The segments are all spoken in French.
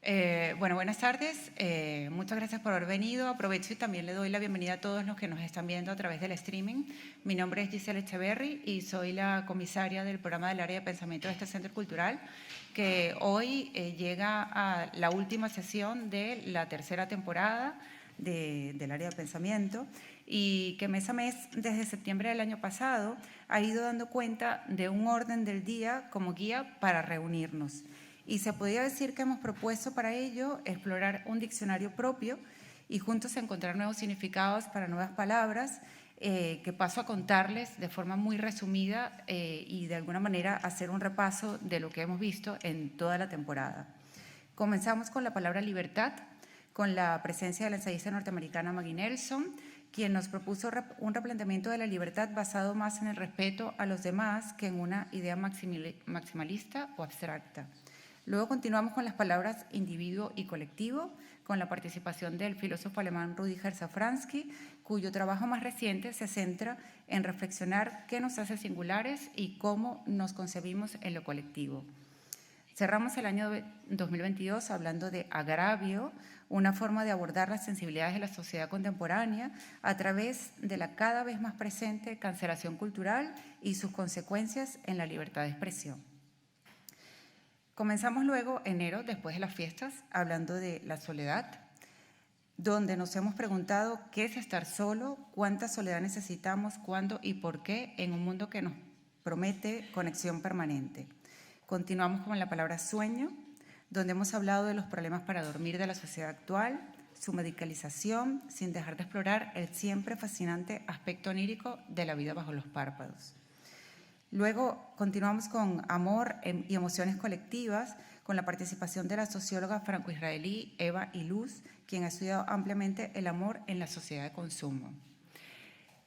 Buenas tardes. Muchas gracias por haber venido. Aprovecho y también le doy la bienvenida a todos los que nos están viendo a través del streaming. Mi nombre es Giselle Echeverry y soy la comisaria del programa del área de pensamiento de este Centro Cultural, que hoy llega a la última sesión de la tercera temporada del área de pensamiento y que mes a mes, desde septiembre del año pasado, ha ido dando cuenta de un orden del día como guía para reunirnos. Y se podría decir que hemos propuesto para ello explorar un diccionario propio y juntos encontrar nuevos significados para nuevas palabras que paso a contarles de forma muy resumida y de alguna manera hacer un repaso de lo que hemos visto en toda la temporada. Comenzamos con la palabra libertad, con la presencia de la ensayista norteamericana Maggie Nelson, quien nos propuso un replanteamiento de la libertad basado más en el respeto a los demás que en una idea maximalista o abstracta. Luego continuamos con las palabras individuo y colectivo, con la participación del filósofo alemán Rüdiger Safransky, cuyo trabajo más reciente se centra en reflexionar qué nos hace singulares y cómo nos concebimos en lo colectivo. Cerramos el año 2022 hablando de agravio, una forma de abordar las sensibilidades de la sociedad contemporánea a través de la cada vez más presente cancelación cultural y sus consecuencias en la libertad de expresión. Comenzamos luego enero, después de las fiestas, hablando de la soledad, donde nos hemos preguntado qué es estar solo, cuánta soledad necesitamos, cuándo y por qué en un mundo que nos promete conexión permanente. Continuamos con la palabra sueño, donde hemos hablado de los problemas para dormir de la sociedad actual, su medicalización, sin dejar de explorar el siempre fascinante aspecto onírico de la vida bajo los párpados. Luego continuamos con amor y emociones colectivas, con la participación de la socióloga franco-israelí Eva Iluz, quien ha estudiado ampliamente el amor en la sociedad de consumo.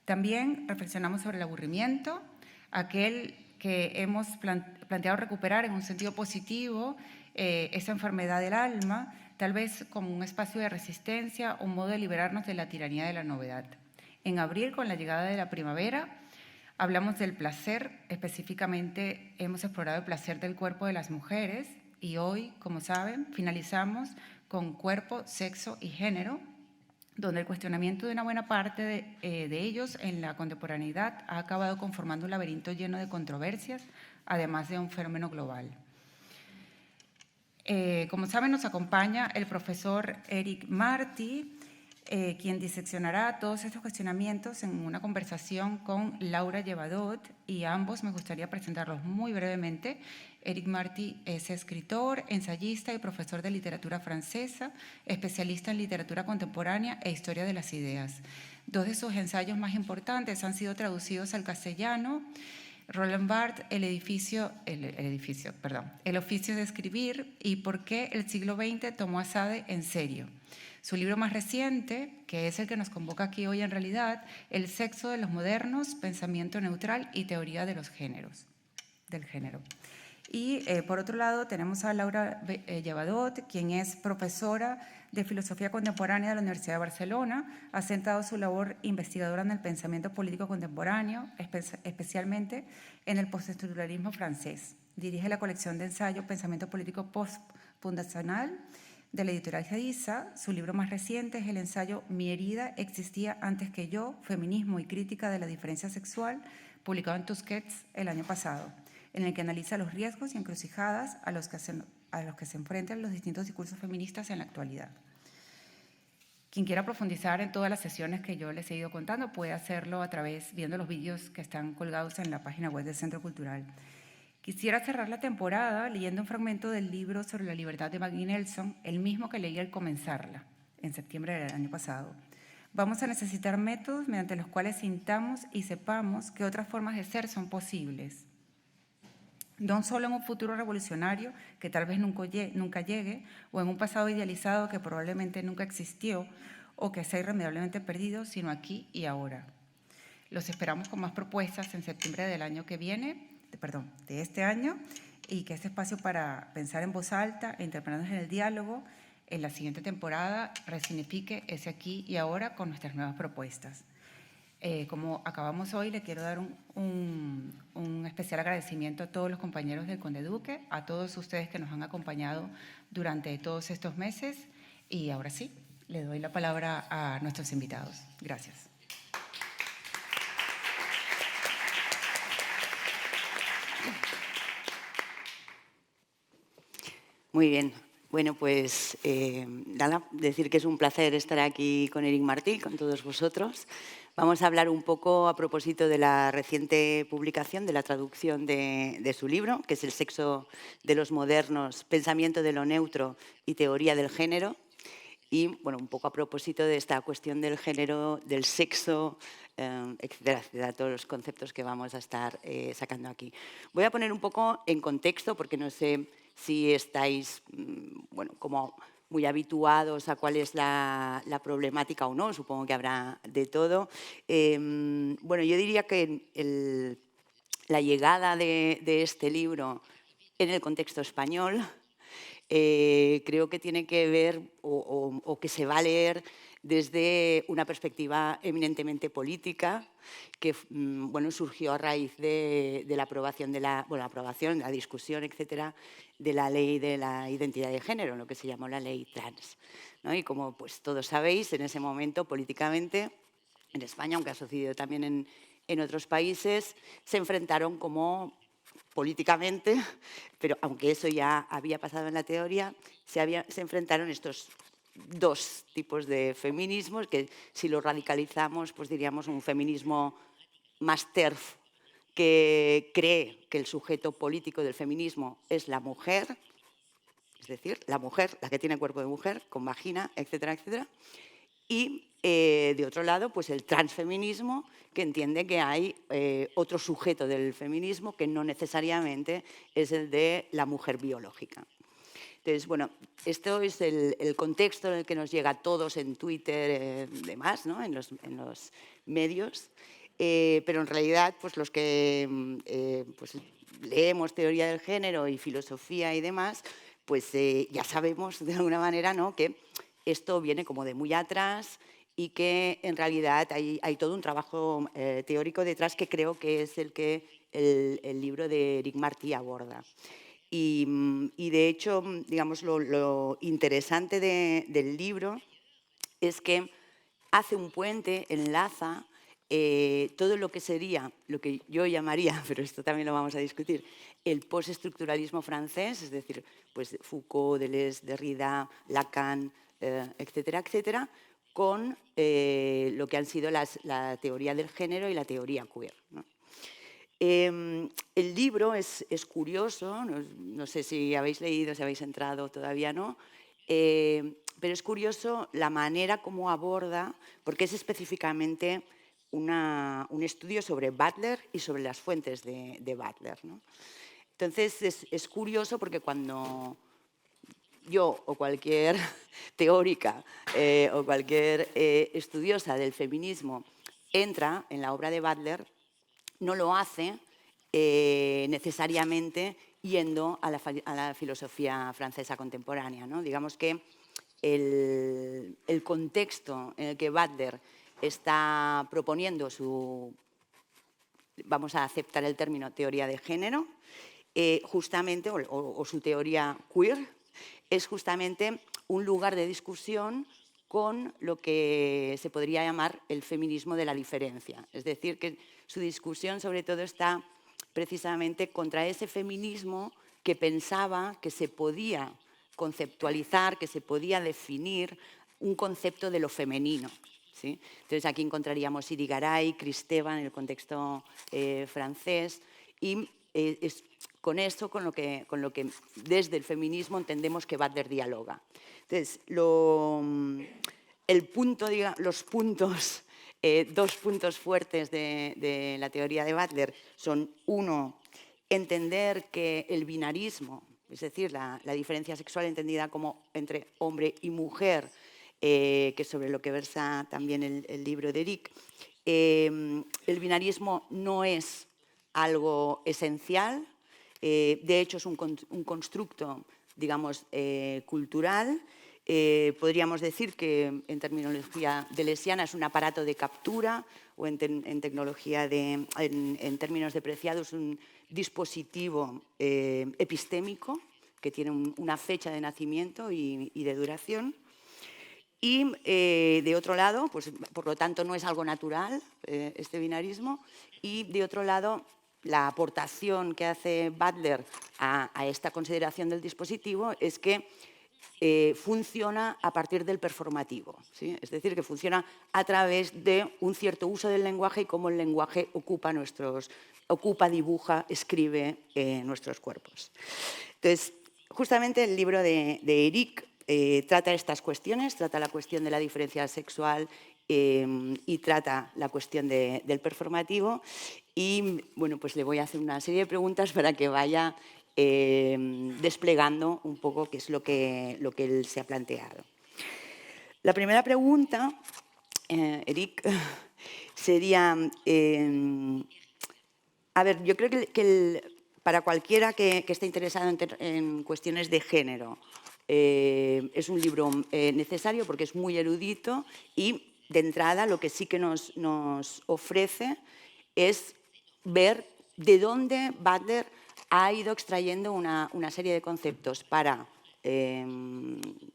También reflexionamos sobre el aburrimiento, aquel que hemos planteado recuperar en un sentido positivo, esa enfermedad del alma, tal vez como un espacio de resistencia, un modo de liberarnos de la tiranía de la novedad. En abril, con la llegada de la primavera, hablamos del placer, específicamente hemos explorado el placer del cuerpo de las mujeres y hoy, como saben, finalizamos con cuerpo, sexo y género, donde el cuestionamiento de una buena parte de ellos en la contemporaneidad ha acabado conformando un laberinto lleno de controversias, además de un fenómeno global. Como saben, nos acompaña el profesor Eric Marty, quien diseccionará todos estos cuestionamientos en una conversación con Laura Llevadot, y a ambos me gustaría presentarlos muy brevemente. Eric Marty es escritor, ensayista y profesor de literatura francesa, especialista en literatura contemporánea e historia de las ideas. Dos de sus ensayos más importantes han sido traducidos al castellano: Roland Barthes, el oficio de escribir y por qué el siglo XX tomó a Sade en serio. Su libro más reciente, que es el que nos convoca aquí hoy en realidad, El sexo de los modernos, pensamiento neutral y teoría de los géneros, del género. Y por otro lado tenemos a Laura Llevadot, quien es profesora de Filosofía Contemporánea de la Universidad de Barcelona, ha centrado su labor investigadora en el pensamiento político contemporáneo, especialmente en el postestructuralismo francés. Dirige la colección de ensayo Pensamiento Político Postfundacional de la editorial Gediza. Su libro más reciente es el ensayo Mi herida existía antes que yo, feminismo y crítica de la diferencia sexual, publicado en Tusquets el año pasado, en el que analiza los riesgos y encrucijadas a los que se enfrentan los distintos discursos feministas en la actualidad. Quien quiera profundizar en todas las sesiones que yo les he ido contando puede hacerlo a través, viendo los vídeos que están colgados en la página web del Centro Cultural. Quisiera cerrar la temporada leyendo un fragmento del libro sobre la libertad de Maggie Nelson, el mismo que leí al comenzarla, en septiembre del año pasado. Vamos a necesitar métodos mediante los cuales sintamos y sepamos que otras formas de ser son posibles. No solo en un futuro revolucionario que tal vez nunca llegue, o en un pasado idealizado que probablemente nunca existió o que sea irremediablemente perdido, sino aquí y ahora. Los esperamos con más propuestas en septiembre del año que viene, de este año, y que este espacio para pensar en voz alta e interpretarnos en el diálogo en la siguiente temporada resignifique ese aquí y ahora con nuestras nuevas propuestas. Como acabamos hoy, le quiero dar un especial agradecimiento a todos los compañeros del Conde Duque, a todos ustedes que nos han acompañado durante todos estos meses. Y ahora sí, le doy la palabra a nuestros invitados. Gracias. Muy bien. Bueno, pues nada, decir que es un placer estar aquí con Éric Martí, con todos vosotros. Vamos a hablar un poco a propósito de la reciente publicación, de la traducción de su libro, que es El sexo de los modernos, pensamiento de lo neutro y teoría del género. Y, bueno, un poco a propósito de esta cuestión del género, del sexo, etcétera, etcétera, todos los conceptos que vamos a estar sacando aquí. Voy a poner un poco en contexto, porque no sé si estáis, bueno, como muy habituados a cuál es la problemática o no, supongo que habrá de todo. Bueno, yo diría que la llegada de este libro en el contexto español creo que tiene que ver o que se va a leer desde una perspectiva eminentemente política que bueno, surgió a raíz de la aprobación la discusión, etcétera, de la ley de la identidad de género, lo que se llamó la ley trans, ¿no? Y como pues todos sabéis, en ese momento políticamente en España, aunque ha sucedido también en otros países, se enfrentaron como políticamente, pero aunque eso ya había pasado en la teoría, se enfrentaron estos dos tipos de feminismos, que si lo radicalizamos, pues diríamos un feminismo más TERF, que cree que el sujeto político del feminismo es la mujer, es decir, la mujer, la que tiene cuerpo de mujer, con vagina, etcétera, etcétera. Y, de otro lado, pues el transfeminismo, que entiende que hay otro sujeto del feminismo que no necesariamente es el de la mujer biológica. Entonces, bueno, esto es el contexto en el que nos llega a todos en Twitter, demás, ¿no? en los medios, pero en realidad, pues los que pues leemos teoría del género y filosofía y demás, pues ya sabemos de alguna manera, ¿no?, que esto viene como de muy atrás y que en realidad hay todo un trabajo teórico detrás que creo que es el que el libro de Éric Martí aborda. Y de hecho, digamos, lo interesante del libro es que hace un puente, enlaza todo lo que sería, lo que yo llamaría, pero esto también lo vamos a discutir, el postestructuralismo francés, es decir, pues Foucault, Deleuze, Derrida, Lacan, etcétera, etcétera, con lo que han sido la teoría del género y la teoría queer, ¿no? El libro es curioso, no sé si habéis leído, si habéis entrado, todavía no, pero es curioso la manera como aborda, porque es específicamente un estudio sobre Butler y sobre las fuentes de Butler, ¿no? Entonces es curioso porque cuando yo o cualquier teórica o cualquier estudiosa del feminismo entra en la obra de Butler, no lo hace necesariamente yendo a la filosofía francesa contemporánea, ¿no? Digamos que el contexto en el que Butler está proponiendo su, vamos a aceptar el término teoría de género, justamente, o su teoría queer, es justamente un lugar de discusión con lo que se podría llamar el feminismo de la diferencia. Es decir, que su discusión sobre todo está precisamente contra ese feminismo que pensaba que se podía conceptualizar, que se podía definir un concepto de lo femenino, ¿sí? Entonces aquí encontraríamos Irigaray, Kristeva en el contexto francés y es con eso con lo que desde el feminismo entendemos que Butler dialoga. Entonces, los puntos, dos puntos fuertes de la teoría de Butler son, uno, entender que el binarismo, es decir, la diferencia sexual entendida como entre hombre y mujer, que es sobre lo que versa también el libro de Éric, el binarismo no es algo esencial, de hecho es un constructo, digamos, cultural, Podríamos decir que en terminología deleuziana es un aparato de captura o en términos de Preciado es un dispositivo epistémico que tiene una fecha de nacimiento y de duración. Y de otro lado, pues, por lo tanto, no es algo natural este binarismo. Y de otro lado, la aportación que hace Butler a esta consideración del dispositivo es que funciona a partir del performativo, ¿sí? Es decir, que funciona a través de un cierto uso del lenguaje y cómo el lenguaje ocupa, dibuja, escribe nuestros cuerpos. Entonces, justamente el libro de Eric trata estas cuestiones, trata la cuestión de la diferencia sexual y trata la cuestión del performativo. Y bueno, pues le voy a hacer una serie de preguntas para que vaya desplegando un poco qué es lo que él se ha planteado. La primera pregunta, Eric, sería, a ver, yo creo que para cualquiera que esté interesado en cuestiones de género, es un libro necesario porque es muy erudito y, de entrada, lo que sí que nos ofrece es ver de dónde Butler ha ido extrayendo una serie de conceptos para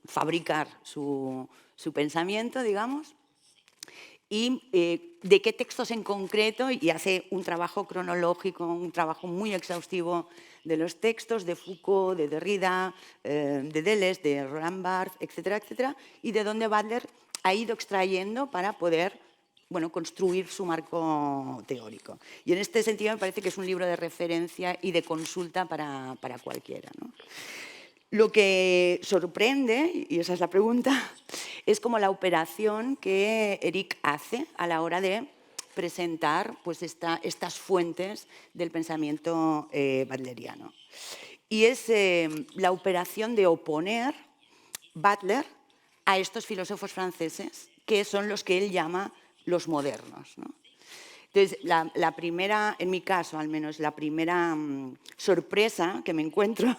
fabricar su pensamiento, digamos, y de qué textos en concreto, y hace un trabajo cronológico, un trabajo muy exhaustivo de los textos de Foucault, de Derrida, de Deleuze, de Roland Barthes, etcétera, etcétera, y de dónde Butler ha ido extrayendo para poder, bueno, construir su marco teórico. Y en este sentido me parece que es un libro de referencia y de consulta para cualquiera, ¿no? Lo que sorprende, y esa es la pregunta, es como la operación que Eric hace a la hora de presentar, pues, estas fuentes del pensamiento butleriano. Y es la operación de oponer Butler a estos filósofos franceses, que son los que él llama los modernos, ¿no? Entonces, la primera, en mi caso al menos, la primera sorpresa que me encuentro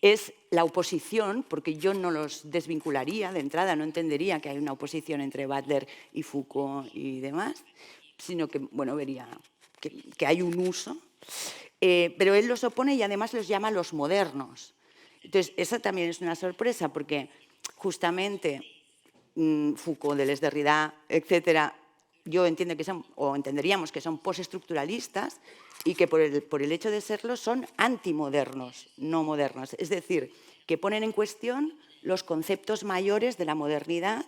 es la oposición, porque yo no los desvincularía de entrada, no entendería que hay una oposición entre Butler y Foucault y demás, sino que, bueno, vería que hay un uso. Pero él los opone y además los llama los modernos. Entonces, esa también es una sorpresa, porque justamente Foucault, Deleuze, Derrida, etcétera, yo entiendo que son, o entenderíamos que son postestructuralistas y que por el hecho de serlo son antimodernos, no modernos. Es decir, que ponen en cuestión los conceptos mayores de la modernidad,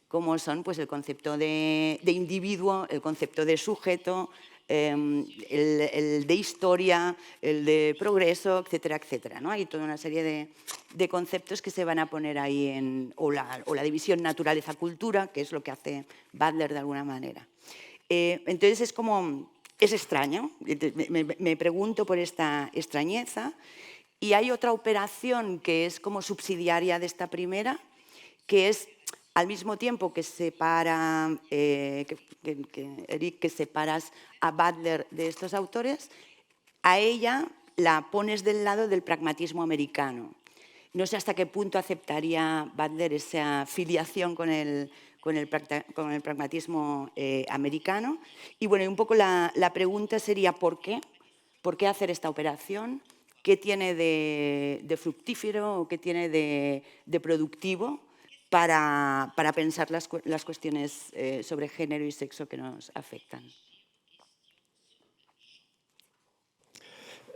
como son, pues, el concepto de individuo, el concepto de sujeto, el de historia, el de progreso, etcétera, etcétera, ¿no? Hay toda una serie de conceptos que se van a poner ahí o la división naturaleza-cultura, que es lo que hace Butler de alguna manera. Entonces es extraño, me pregunto por esta extrañeza, y hay otra operación que es como subsidiaria de esta primera, que es, al mismo tiempo que separa, Eric, que separas a Butler de estos autores, a ella la pones del lado del pragmatismo americano. No sé hasta qué punto aceptaría Butler esa filiación con el pragmatismo americano. Y bueno, un poco la pregunta sería ¿por qué? ¿Por qué hacer esta operación? ¿Qué tiene de fructífero o qué tiene de productivo para pensar las cuestiones sobre género y sexo que nos afectan?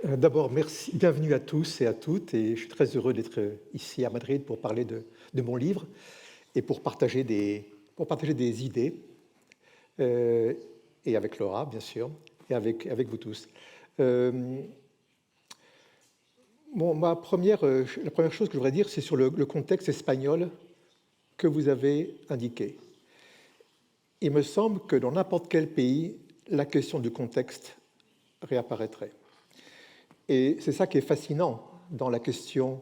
D'abord, merci, bienvenue à tous et à toutes, et je suis très heureux d'être ici à Madrid pour parler de mon livre et pour partager des idées, et avec Laura, bien sûr, et avec vous tous. La première chose que je voudrais dire, c'est sur le contexte espagnol que vous avez indiqué. Il me semble que dans n'importe quel pays, la question du contexte réapparaîtrait. Et c'est ça qui est fascinant dans la question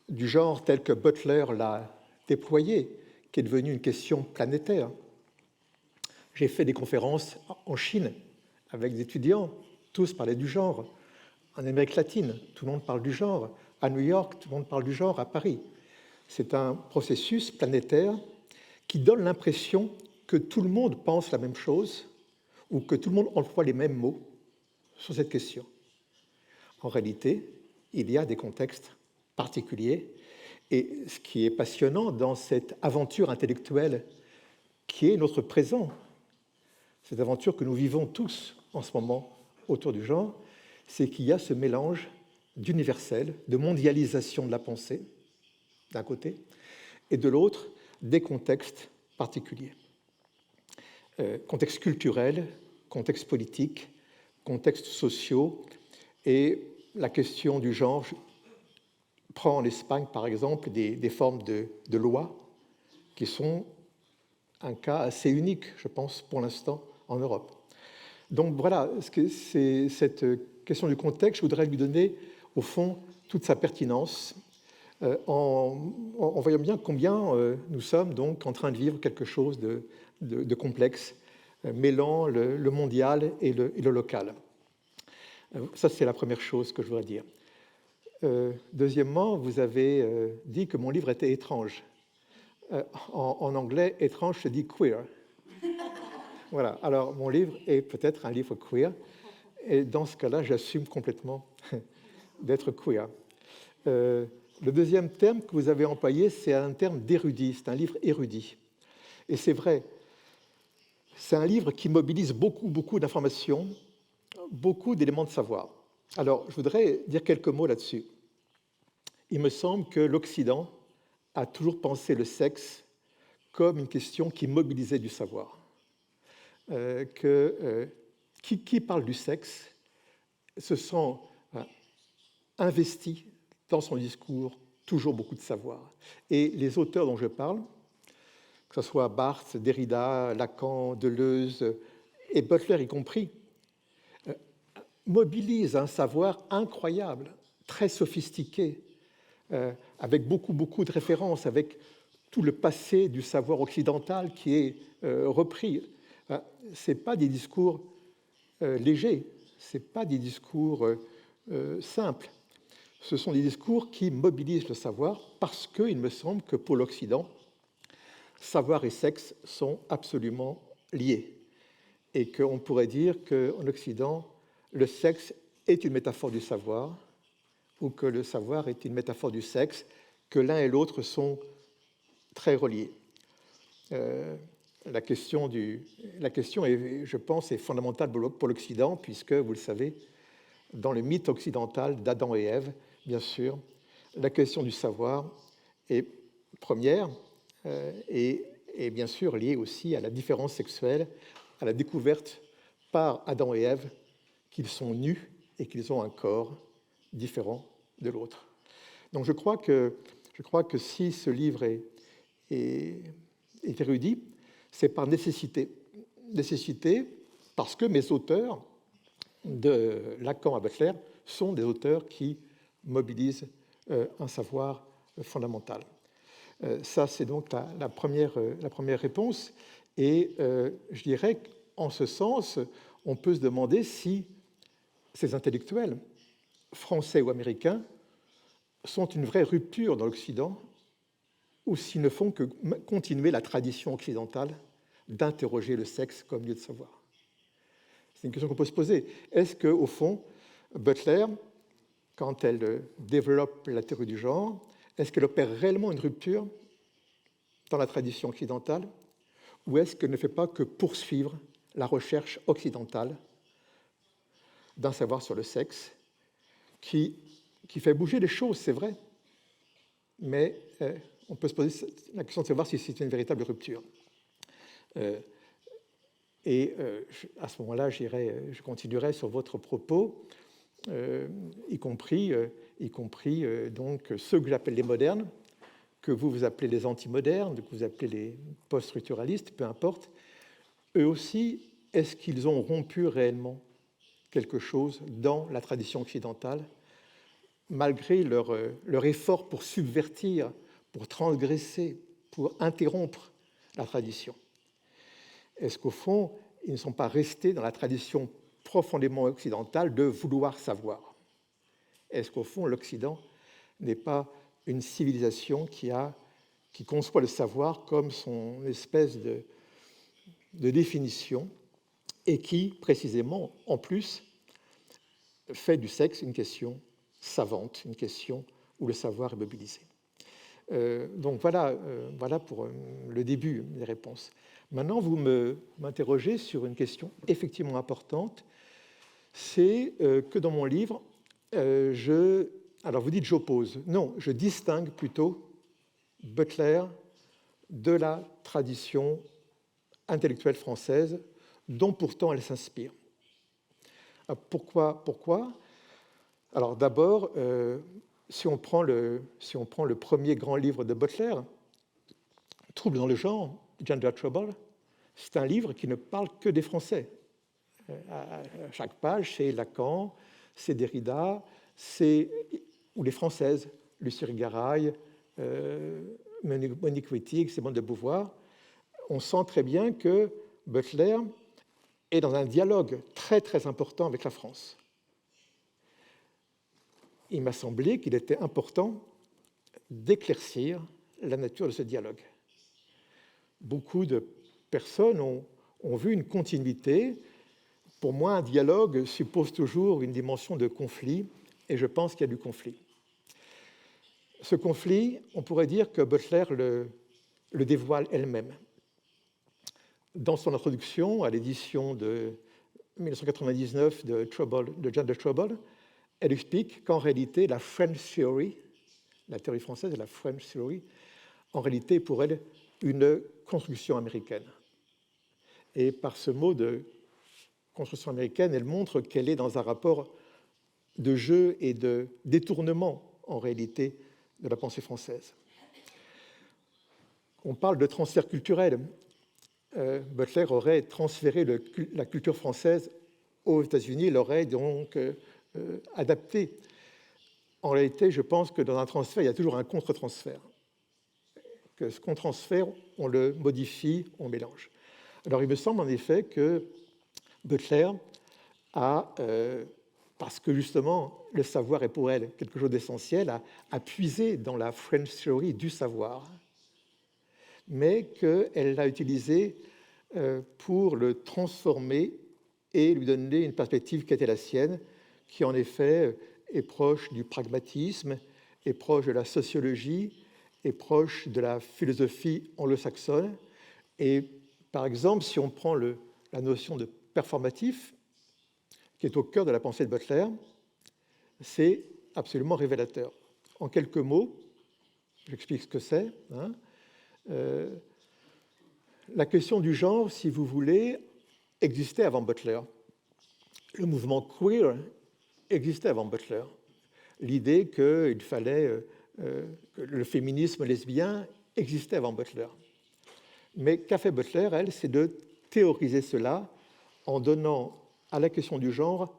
du genre telle que Butler l'a déployée, qui est devenue une question planétaire. J'ai fait des conférences en Chine avec des étudiants, tous parlaient du genre. En Amérique latine, tout le monde parle du genre. À New York, tout le monde parle du genre, à Paris. C'est un processus planétaire qui donne l'impression que tout le monde pense la même chose ou que tout le monde emploie les mêmes mots sur cette question. En réalité, il y a des contextes particuliers et ce qui est passionnant dans cette aventure intellectuelle qui est notre présent, cette aventure que nous vivons tous en ce moment autour du genre, c'est qu'il y a ce mélange d'universel, de mondialisation de la pensée, d'un côté, et de l'autre, des contextes particuliers. Contextes culturels, contextes politiques, contextes sociaux, et la question du genre prend en Espagne, par exemple, des formes de lois qui sont un cas assez unique, je pense, pour l'instant, en Europe. Donc voilà, c'est cette question du contexte, je voudrais lui donner, au fond, toute sa pertinence, en voyant bien combien nous sommes donc en train de vivre quelque chose de complexe, mêlant le mondial et le local. Ça, c'est la première chose que je voudrais dire. Deuxièmement, vous avez dit que mon livre était étrange. En anglais, étrange se dit queer. Voilà, alors mon livre est peut-être un livre queer, et dans ce cas-là, j'assume complètement d'être queer. Le deuxième terme que vous avez employé, c'est un terme d'érudit, c'est un livre érudit. Et c'est vrai, c'est un livre qui mobilise beaucoup d'informations, beaucoup d'éléments de savoir. Alors, je voudrais dire quelques mots là-dessus. Il me semble que l'Occident a toujours pensé le sexe comme une question qui mobilisait du savoir. Qui parle du sexe se sent investi dans son discours toujours beaucoup de savoir. Et les auteurs dont je parle, que ce soit Barthes, Derrida, Lacan, Deleuze et Butler y compris, mobilisent un savoir incroyable, très sophistiqué, avec beaucoup de références, avec tout le passé du savoir occidental qui est repris. Ce n'est pas des discours légers, ce n'est pas des discours simples. Ce sont des discours qui mobilisent le savoir parce qu'il me semble que pour l'Occident, savoir et sexe sont absolument liés. Et qu'on pourrait dire qu'en Occident, le sexe est une métaphore du savoir ou que le savoir est une métaphore du sexe, que l'un et l'autre sont très reliés. La question, je pense, est fondamentale pour l'Occident, puisque, vous le savez, dans le mythe occidental d'Adam et Ève, bien sûr, la question du savoir est première et bien sûr liée aussi à la différence sexuelle, à la découverte par Adam et Ève qu'ils sont nus et qu'ils ont un corps différent de l'autre. Donc je crois que si ce livre est érudit, c'est par nécessité. Nécessité parce que mes auteurs, de Lacan à Butler, sont des auteurs qui mobilisent un savoir fondamental. Ça, c'est donc la première réponse. Et je dirais qu'en ce sens, on peut se demander si ces intellectuels, français ou américains, sont une vraie rupture dans l'Occident ou s'ils ne font que continuer la tradition occidentale d'interroger le sexe comme lieu de savoir. C'est une question qu'on peut se poser. Est-ce qu'au fond, Butler, quand elle développe la théorie du genre, est-ce qu'elle opère réellement une rupture dans la tradition occidentale ou est-ce qu'elle ne fait pas que poursuivre la recherche occidentale d'un savoir sur le sexe qui fait bouger les choses, c'est vrai, mais on peut se poser la question de savoir si c'est une véritable rupture. À ce moment-là, je continuerai sur votre propos, y compris donc ceux que j'appelle les modernes, que vous appelez les antimodernes, que vous appelez les post-structuralistes, peu importe. Eux aussi, est-ce qu'ils ont rompu réellement quelque chose dans la tradition occidentale, malgré leur effort pour subvertir, pour transgresser, pour interrompre la tradition? Est-ce qu'au fond, ils ne sont pas restés dans la tradition profondément occidentale de vouloir savoir? Est-ce qu'au fond, l'Occident n'est pas une civilisation qui conçoit le savoir comme son espèce de définition et qui, précisément, en plus, fait du sexe une question savante, une question où le savoir est mobilisé. Donc voilà pour le début des réponses. Maintenant, vous m'interrogez sur une question effectivement importante, c'est que dans mon livre, alors vous dites j'oppose. Non, je distingue plutôt Butler de la tradition intellectuelle française dont pourtant elle s'inspire. Pourquoi Alors d'abord, si on prend le premier grand livre de Butler, Trouble dans le genre, Gender Trouble, c'est un livre qui ne parle que des Français. À chaque page, c'est Lacan, c'est Derrida, ou les Françaises, Lucie Irigaray, Monique Wittig, Simone de Beauvoir. On sent très bien que Butler est dans un dialogue très très important avec la France. Il m'a semblé qu'il était important d'éclaircir la nature de ce dialogue. Beaucoup de personnes ont vu une continuité. Pour moi, un dialogue suppose toujours une dimension de conflit, et je pense qu'il y a du conflit. Ce conflit, on pourrait dire que Butler le dévoile elle-même. Dans son introduction à l'édition de 1999 de Gender Trouble, elle explique qu'en réalité, la French Theory, la théorie française et la French Theory, en réalité, est pour elle une construction américaine. Et par ce mot de construction américaine, elle montre qu'elle est dans un rapport de jeu et de détournement, en réalité, de la pensée française. On parle de transfert culturel. Butler aurait transféré la culture française aux États-Unis, l'aurait donc adaptée. En réalité, je pense que dans un transfert, il y a toujours un contre-transfert. Que ce qu'on transfère, on le modifie, on mélange. Alors, il me semble en effet que Butler a, parce que justement le savoir est pour elle quelque chose d'essentiel, a puisé dans la French Theory du savoir, mais qu'elle l'a utilisé pour le transformer et lui donner une perspective qui était la sienne, qui en effet est proche du pragmatisme, est proche de la sociologie, est proche de la philosophie anglo-saxonne. Et par exemple, si on prend la notion de performatif, qui est au cœur de la pensée de Butler, c'est absolument révélateur. En quelques mots, j'explique ce que c'est. La question du genre, si vous voulez, existait avant Butler. Le mouvement queer existait avant Butler. L'idée qu'il fallait que le féminisme lesbien existait avant Butler. Mais qu'a fait Butler, elle, c'est de théoriser cela en donnant à la question du genre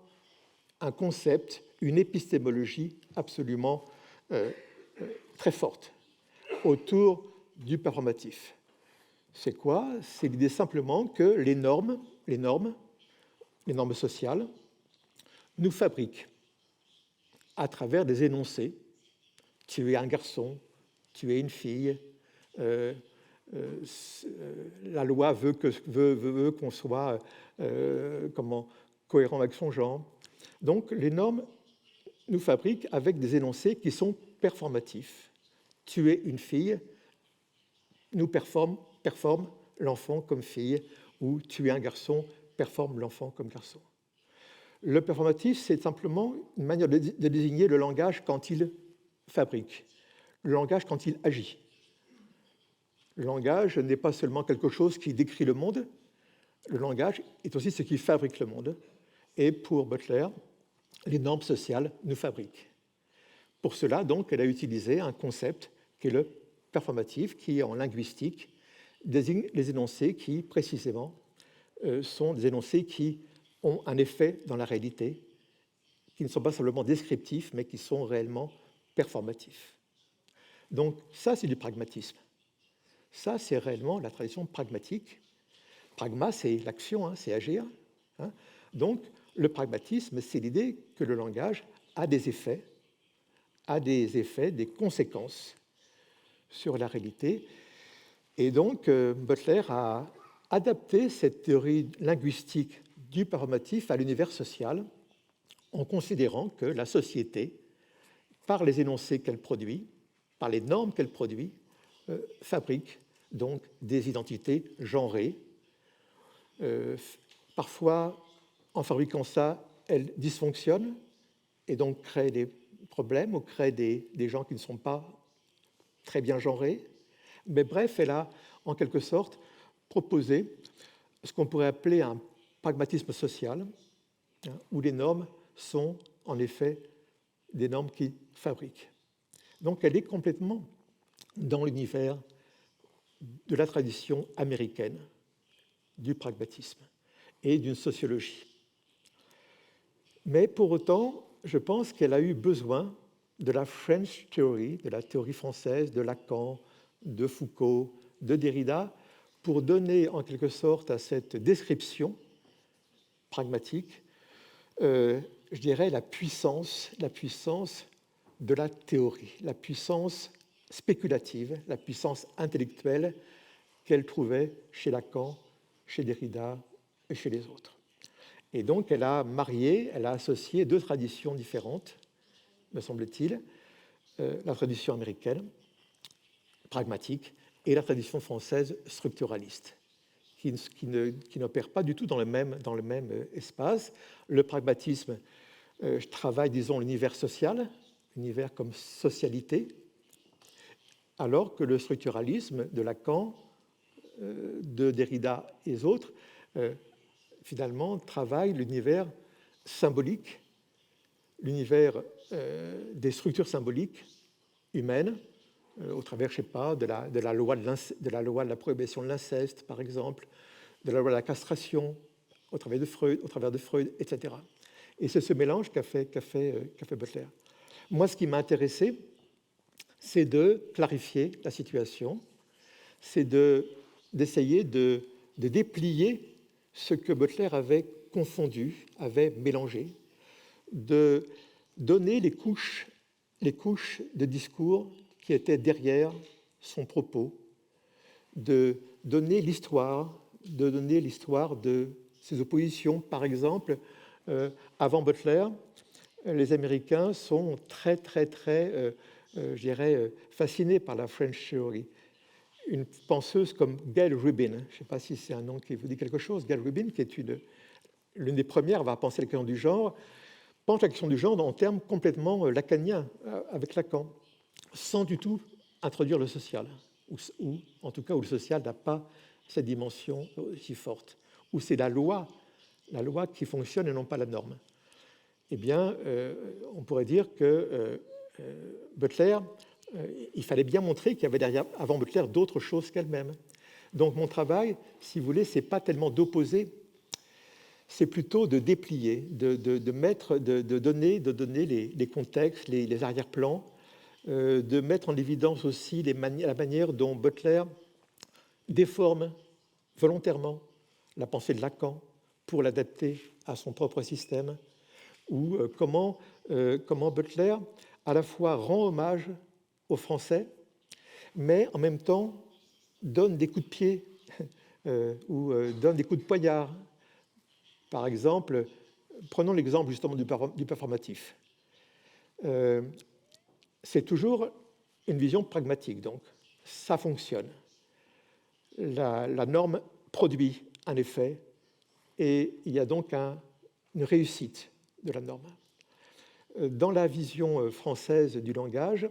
un concept, une épistémologie absolument très forte autour du performatif. C'est quoi? C'est l'idée simplement que les normes sociales nous fabriquent à travers des énoncés. Tu es un garçon, tu es une fille, la loi veut qu'on soit cohérent avec son genre. Donc les normes nous fabriquent avec des énoncés qui sont performatifs. Tu es une fille, nous performe l'enfant comme fille, ou tu es un garçon, performe l'enfant comme garçon. Le performatif, c'est simplement une manière de désigner le langage quand il fabrique, le langage quand il agit. Le langage n'est pas seulement quelque chose qui décrit le monde, le langage est aussi ce qui fabrique le monde. Et pour Butler, les normes sociales nous fabriquent. Pour cela, donc, elle a utilisé un concept qui est le performatif, qui, en linguistique, désigne les énoncés qui, précisément, sont des énoncés qui ont un effet dans la réalité, qui ne sont pas simplement descriptifs, mais qui sont réellement performatifs. Donc, ça, c'est du pragmatisme. Ça, c'est réellement la tradition pragmatique. Pragma, c'est l'action, c'est agir. Donc, le pragmatisme, c'est l'idée que le langage a des effets a des effets, des conséquences sur la réalité. Et donc, Butler a adapté cette théorie linguistique du performatif à l'univers social en considérant que la société, par les énoncés qu'elle produit, par les normes qu'elle produit, fabrique donc des identités genrées. Parfois, en fabriquant ça, elle dysfonctionne et donc crée des problèmes ou crée des gens qui ne sont pas très bien genrés. Mais bref, elle a en quelque sorte proposé ce qu'on pourrait appeler un pragmatisme social, où les normes sont en effet des normes qui fabriquent. Donc elle est complètement dans l'univers de la tradition américaine du pragmatisme et d'une sociologie. Mais pour autant, je pense qu'elle a eu besoin de la French Theory, de la théorie française, de Lacan, de Foucault, de Derrida, pour donner en quelque sorte à cette description pragmatique, je dirais, la puissance de la théorie, la puissance spéculative, la puissance intellectuelle qu'elle trouvait chez Lacan, chez Derrida et chez les autres. Et donc, elle a associé deux traditions différentes, me semble-t-il, la tradition américaine, pragmatique, et la tradition française structuraliste, qui n'opèrent pas du tout dans le même espace. Le pragmatisme travaille, disons, l'univers social, l'univers comme socialité, alors que le structuralisme de Lacan, de Derrida et les autres, finalement, travaille l'univers symbolique, l'univers des structures symboliques humaines, au travers, je ne sais pas, de la loi de la prohibition de l'inceste, par exemple, de la loi de la castration, au travers de Freud, etc. Et c'est ce mélange qu'a fait Butler. Moi, ce qui m'a intéressé, c'est de clarifier la situation, c'est d'essayer de déplier ce que Butler avait confondu, avait mélangé, de donner les couches de discours qui étaient derrière son propos, de donner l'histoire de ses oppositions. Par exemple, avant Butler, les Américains sont très, je dirais, fascinés par la French Theory. Une penseuse comme Gail Rubin, je ne sais pas si c'est un nom qui vous dit quelque chose, Gail Rubin, qui est l'une des premières à penser la question du genre, pense la question du genre en termes complètement lacaniens, avec Lacan, sans du tout introduire le social, ou en tout cas où le social n'a pas cette dimension si forte, où c'est la loi qui fonctionne et non pas la norme. Eh bien, on pourrait dire que Butler, il fallait bien montrer qu'il y avait derrière, avant Butler, d'autres choses qu'elle-même. Donc mon travail, si vous voulez, c'est pas tellement d'opposer, c'est plutôt de déplier, de donner les contextes, les arrière-plans, de mettre en évidence aussi la manière dont Butler déforme volontairement la pensée de Lacan pour l'adapter à son propre système, ou comment Butler à la fois rend hommage aux Français, mais en même temps donne des coups de pied ou donne des coups de poignard. Par exemple, prenons l'exemple justement du performatif. C'est toujours une vision pragmatique, donc ça fonctionne. La norme produit un effet et il y a donc une réussite de la norme. Dans la vision française du langage,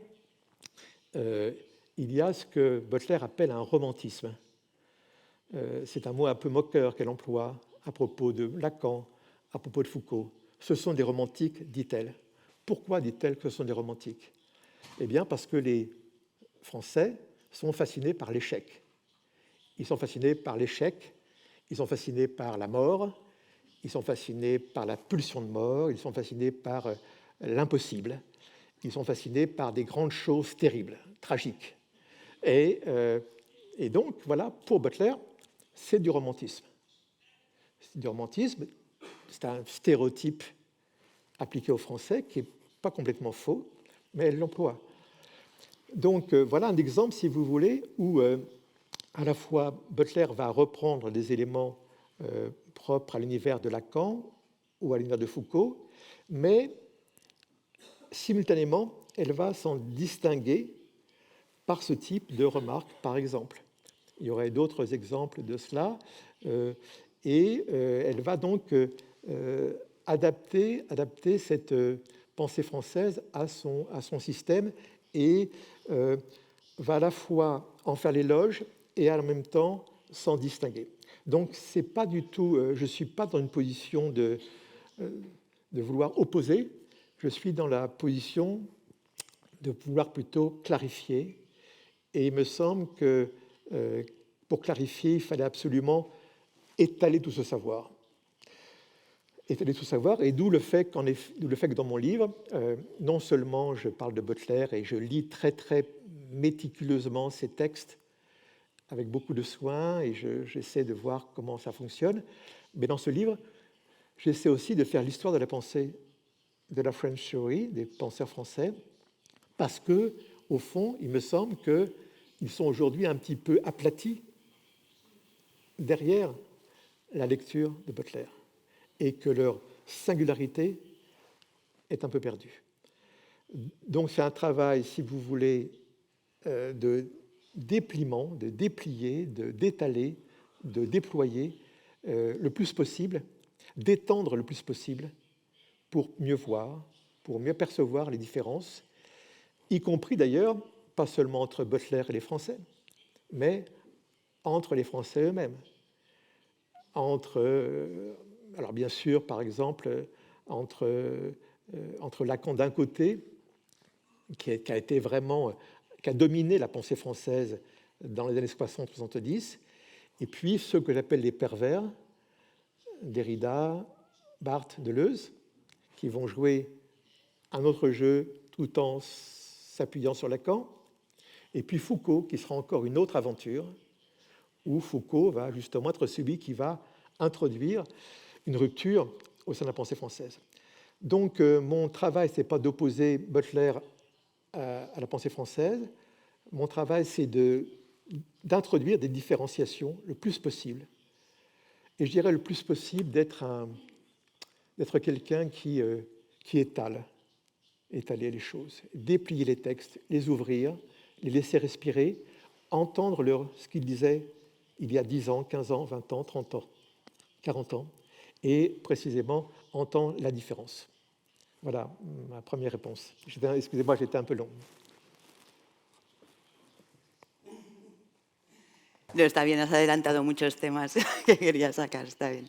il y a ce que Butler appelle un romantisme. C'est un mot un peu moqueur qu'elle emploie à propos de Lacan, à propos de Foucault. Ce sont des romantiques, dit-elle. Pourquoi dit-elle que ce sont des romantiques? Eh bien, parce que les Français sont fascinés par l'échec. Ils sont fascinés par l'échec, ils sont fascinés par la mort, ils sont fascinés par la pulsion de mort, ils sont fascinés par l'impossible, ils sont fascinés par des grandes choses terribles, tragiques. Et donc, voilà, pour Butler, c'est du romantisme. C'est du romantisme, c'est un stéréotype appliqué aux Français qui n'est pas complètement faux, mais elle l'emploie. Donc voilà un exemple, si vous voulez, où à la fois Butler va reprendre des éléments propres à l'univers de Lacan ou à l'univers de Foucault, mais simultanément, elle va s'en distinguer par ce type de remarques, par exemple. Il y aurait d'autres exemples de cela, et elle va donc adapter cette pensée française à son système et va à la fois en faire l'éloge et en même temps s'en distinguer. Donc, c'est pas du tout, je ne suis pas dans une position de vouloir opposer, je suis dans la position de vouloir plutôt clarifier. Et il me semble que pour clarifier, il fallait absolument étaler tout ce savoir. Étaler tout ce savoir, et d'où le fait que dans mon livre, non seulement je parle de Butler et je lis très, très méticuleusement ses textes avec beaucoup de soin, et j'essaie de voir comment ça fonctionne, mais dans ce livre, j'essaie aussi de faire l'histoire de la pensée de la French Theory, des penseurs français, parce que, au fond, il me semble qu'ils sont aujourd'hui un petit peu aplatis derrière la lecture de Butler et que leur singularité est un peu perdue. Donc c'est un travail, si vous voulez, de dépliement, de déplier, d'étaler, de déployer le plus possible, d'étendre le plus possible pour mieux voir, pour mieux percevoir les différences, y compris d'ailleurs, pas seulement entre Butler et les Français, mais entre les Français eux-mêmes. Alors bien sûr, par exemple, entre Lacan d'un côté, qui a dominé la pensée française dans les années 60-70, et puis ceux que j'appelle les pervers, Derrida, Barthes, Deleuze, qui vont jouer un autre jeu tout en s'appuyant sur Lacan, et puis Foucault, qui sera encore une autre aventure, où Foucault va justement être celui qui va introduire une rupture au sein de la pensée française. Donc mon travail, ce n'est pas d'opposer Butler à la pensée française, mon travail, c'est d'introduire des différenciations le plus possible. Et je dirais le plus possible d'être quelqu'un qui étaler les choses, déplier les textes, les ouvrir, les laisser respirer, entendre ce qu'ils disaient il y a 10 ans, 15 ans, 20 ans, 30 ans, 40 ans, et précisément entendre la différence. Voilà ma première réponse. Excusez-moi, j'étais un peu long. No, está bien, has adelantado muchos temas que quería sacar, está bien.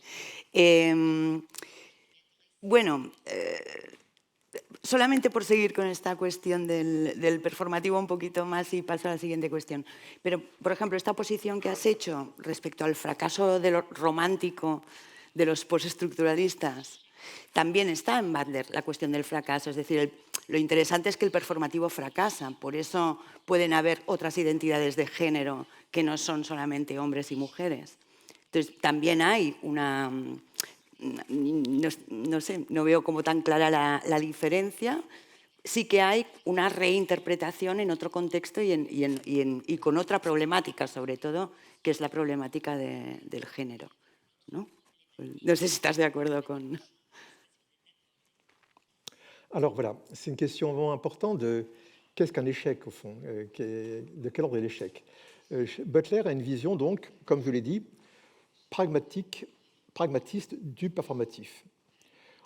Solamente por seguir con esta cuestión del performativo un poquito más y paso a la siguiente cuestión. Pero, por ejemplo, esta posición que has hecho respecto al fracaso de lo romántico de los postestructuralistas, también está en Butler la cuestión del fracaso. Es decir, lo interesante es que el performativo fracasa, por eso pueden haber otras identidades de género que no son solamente hombres y mujeres. Entonces, también hay una... No sé, no veo como tan clara la diferencia. Sí que hay una reinterpretación en otro contexto y con otra problemática, sobre todo, que es la problemática del género, ¿no? No sé si estás de acuerdo con... Alors voilà, c'est une question vraiment importante de qu'est-ce qu'un échec, au fond, de quel ordre est l'échec. Butler a une vision, donc, comme je l'ai dit, pragmatiste du performatif.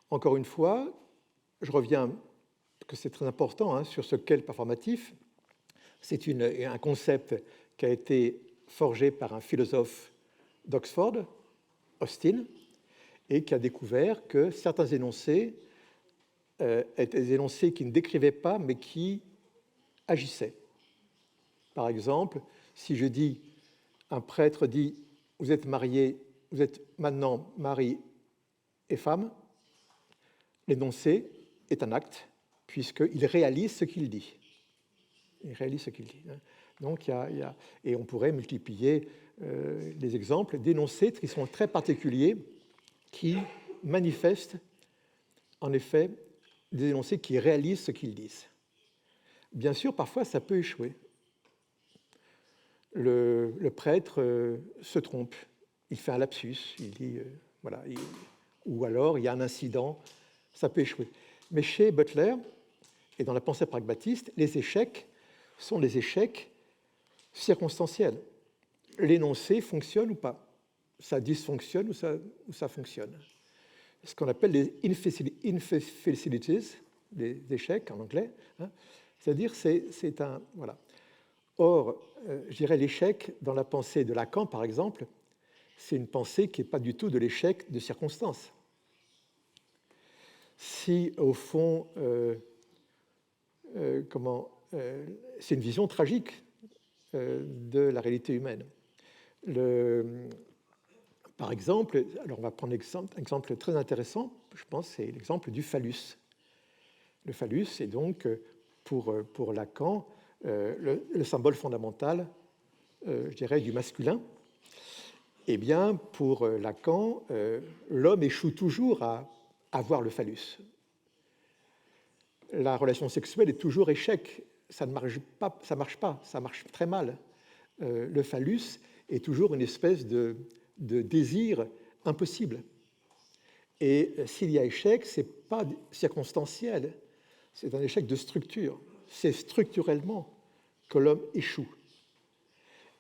Encore une fois, je reviens, que c'est très important, sur ce qu'est le performatif. C'est un concept qui a été forgé par un philosophe d'Oxford, Austin, et qui a découvert que certains énoncés étaient des énoncés qui ne décrivaient pas, mais qui agissaient. Par exemple, si je dis, un prêtre dit « vous êtes mariés, vous êtes maintenant mari et femme », l'énoncé est un acte, puisqu'il réalise ce qu'il dit. Il réalise ce qu'il dit. Donc, et on pourrait multiplier les exemples d'énoncés qui sont très particuliers, qui manifestent, en effet, des énoncés qui réalisent ce qu'ils disent. bien sûr, parfois, ça peut échouer. Le prêtre se trompe, il fait un lapsus, il dit, voilà, ou alors il y a un incident, ça peut échouer. Mais chez Butler, et dans la pensée pragmatiste, les échecs sont des échecs circonstanciels. L'énoncé fonctionne ou pas, ça dysfonctionne ou ça fonctionne. Ce qu'on appelle les infelicities, les échecs en anglais, hein, c'est-à-dire c'est un... Voilà. Or, je dirais l'échec dans la pensée de Lacan, par exemple, c'est une pensée qui n'est pas du tout de l'échec de circonstance. Si, au fond, c'est une vision tragique de la réalité humaine. Par exemple, alors on va prendre un exemple très intéressant, je pense, c'est l'exemple du phallus. Le phallus est donc, pour Lacan, le symbole fondamental, je dirais, du masculin. Eh bien, pour Lacan, l'homme échoue toujours à avoir le phallus. La relation sexuelle est toujours échec, ça ne marche pas, ça marche très mal. Le phallus est toujours une espèce de désir impossible. Et s'il y a échec, ce n'est pas circonstanciel, c'est un échec de structure. C'est structurellement que l'homme échoue.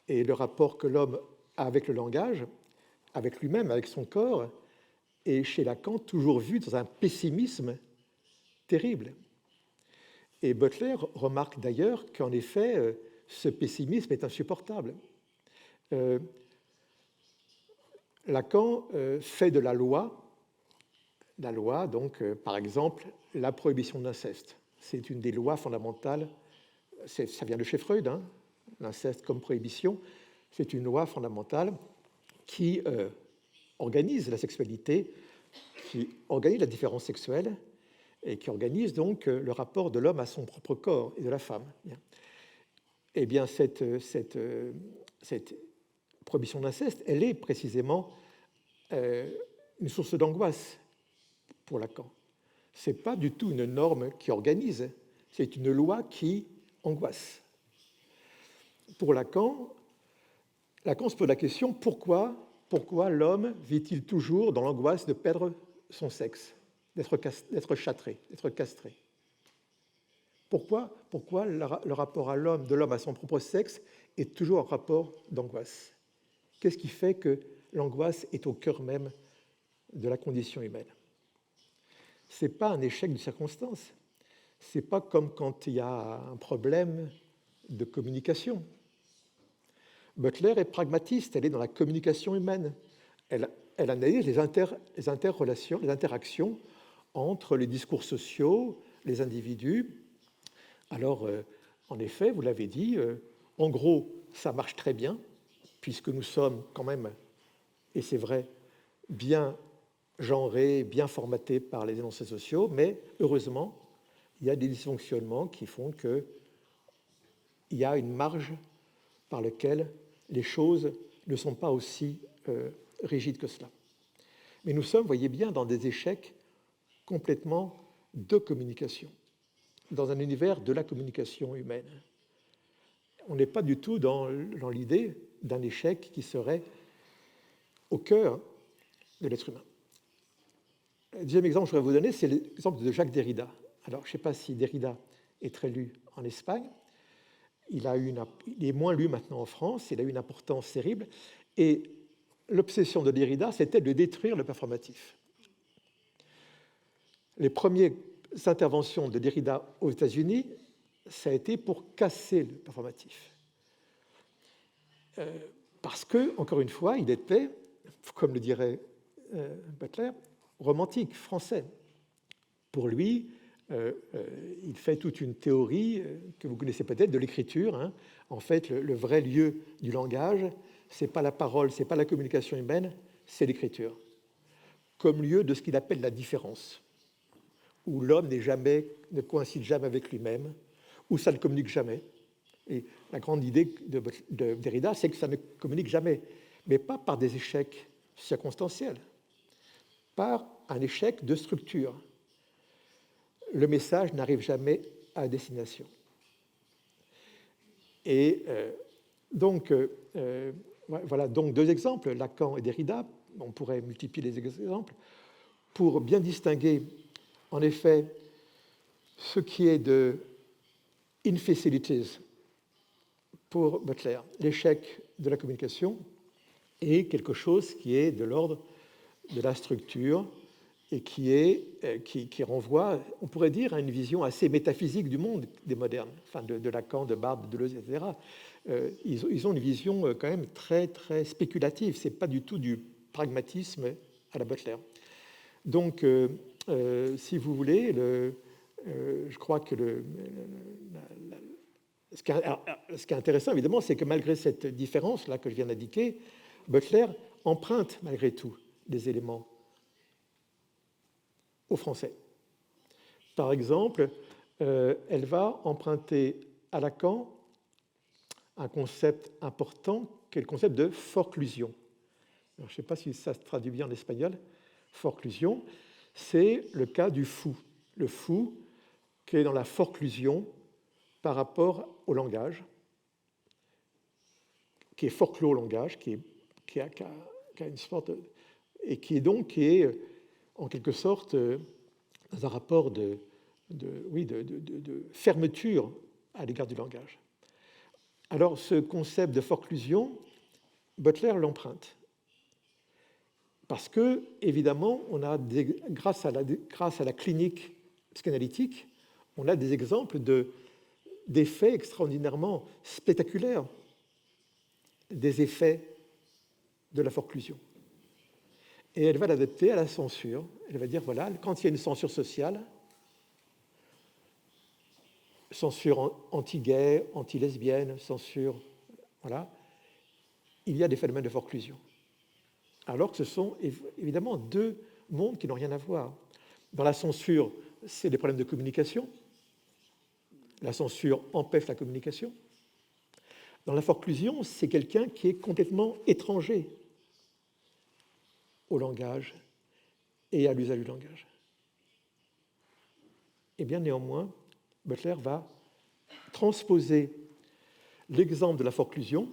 Et le rapport que l'homme a avec le langage, avec lui-même, avec son corps, est chez Lacan toujours vu dans un pessimisme terrible. Et Butler remarque d'ailleurs qu'en effet, ce pessimisme est insupportable. Lacan fait de la loi, donc, par exemple, la prohibition de l'inceste. C'est une des lois fondamentales, ça vient de chez Freud, hein, l'inceste comme prohibition, c'est une loi fondamentale qui organise la sexualité, qui organise la différence sexuelle et qui organise donc le rapport de l'homme à son propre corps et de la femme. Eh bien, cette prohibition d'inceste, elle est précisément une source d'angoisse pour Lacan. Ce n'est pas du tout une norme qui organise, c'est une loi qui angoisse. Pour Lacan se pose la question pourquoi l'homme vit-il toujours dans l'angoisse de perdre son sexe, d'être châtré, d'être castré? Pourquoi le rapport de l'homme à son propre sexe est toujours un rapport d'angoisse? Qu'est-ce qui fait que l'angoisse est au cœur même de la condition humaine? Ce n'est pas un échec de circonstance. Ce n'est pas comme quand il y a un problème de communication. Butler est pragmatiste, elle est dans la communication humaine. Elle analyse les interrelations, les interactions entre les discours sociaux, les individus. Alors, en effet, vous l'avez dit, en gros, ça marche très bien, puisque nous sommes quand même, et c'est vrai, bien genrés, bien formatés par les énoncés sociaux, mais heureusement, il y a des dysfonctionnements qui font qu'il y a une marge par laquelle les choses ne sont pas aussi rigides que cela. Mais nous sommes, voyez bien, dans des échecs complètement de communication, dans un univers de la communication humaine. On n'est pas du tout dans l'idée d'un échec qui serait au cœur de l'être humain. Le deuxième exemple que je voudrais vous donner, c'est l'exemple de Jacques Derrida. Alors, je ne sais pas si Derrida est très lu en Espagne. Il est moins lu maintenant en France, il a eu une importance terrible. Et l'obsession de Derrida, c'était de détruire le performatif. Les premières interventions de Derrida aux États-Unis, ça a été pour casser le performatif. Parce que, encore une fois, il était, comme le dirait Butler, romantique, français. Pour lui, il fait toute une théorie que vous connaissez peut-être de l'écriture. Hein. En fait, le vrai lieu du langage, ce n'est pas la parole, ce n'est pas la communication humaine, c'est l'écriture. Comme lieu de ce qu'il appelle la différence, où l'homme ne coïncide jamais avec lui-même, où ça ne communique jamais. Et la grande idée de Derrida, c'est que ça ne communique jamais, mais pas par des échecs circonstanciels, par un échec de structure. Le message n'arrive jamais à destination. Et donc, voilà donc deux exemples, Lacan et Derrida. On pourrait multiplier les exemples pour bien distinguer, en effet, ce qui est de infacilities pour Butler, l'échec de la communication, et quelque chose qui est de l'ordre de la structure et qui renvoie, on pourrait dire, à une vision assez métaphysique du monde des modernes, enfin de Lacan, de Barthes, de Deleuze, etc. Ils ont une vision quand même très, très spéculative. Ce n'est pas du tout du pragmatisme à la Butler. Donc, si vous voulez, je crois que ce qui est intéressant, évidemment, c'est que malgré cette différence-là que je viens d'indiquer, Butler emprunte malgré tout des éléments au français. Par exemple, elle va emprunter à Lacan un concept important qui est le concept de forclusion. Alors, je ne sais pas si ça se traduit bien en espagnol. Forclusion, c'est le cas du fou. Le fou qui est dans la forclusion par rapport au langage, qui est forclos au langage, qui a une sorte et qui est en quelque sorte dans un rapport de fermeture à l'égard du langage. Alors, ce concept de forclusion, Butler l'emprunte. Parce que, évidemment, grâce à la clinique psychanalytique, on a des exemples d'effets extraordinairement spectaculaires, des effets de la forclusion. Et elle va l'adapter à la censure. Elle va dire, voilà, quand il y a une censure sociale, censure anti-gay, anti-lesbienne, censure, voilà, il y a des phénomènes de forclusion. Alors que ce sont évidemment deux mondes qui n'ont rien à voir. Dans la censure, c'est des problèmes de communication. La censure empêche la communication. Dans la forclusion, c'est quelqu'un qui est complètement étranger au langage et à l'usage du langage. Et bien néanmoins, Butler va transposer l'exemple de la forclusion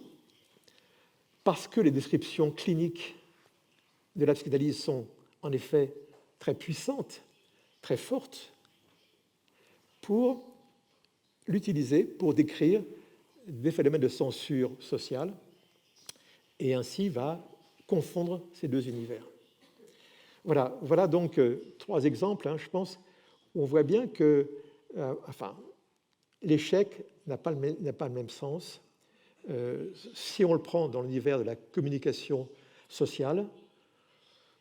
parce que les descriptions cliniques de la psychanalyse sont en effet très puissantes, très fortes, pour l'utiliser pour décrire des phénomènes de censure sociale et ainsi va confondre ces deux univers. Voilà donc trois exemples, je pense, où on voit bien que l'échec n'a pas le même sens. Si on le prend dans l'univers de la communication sociale,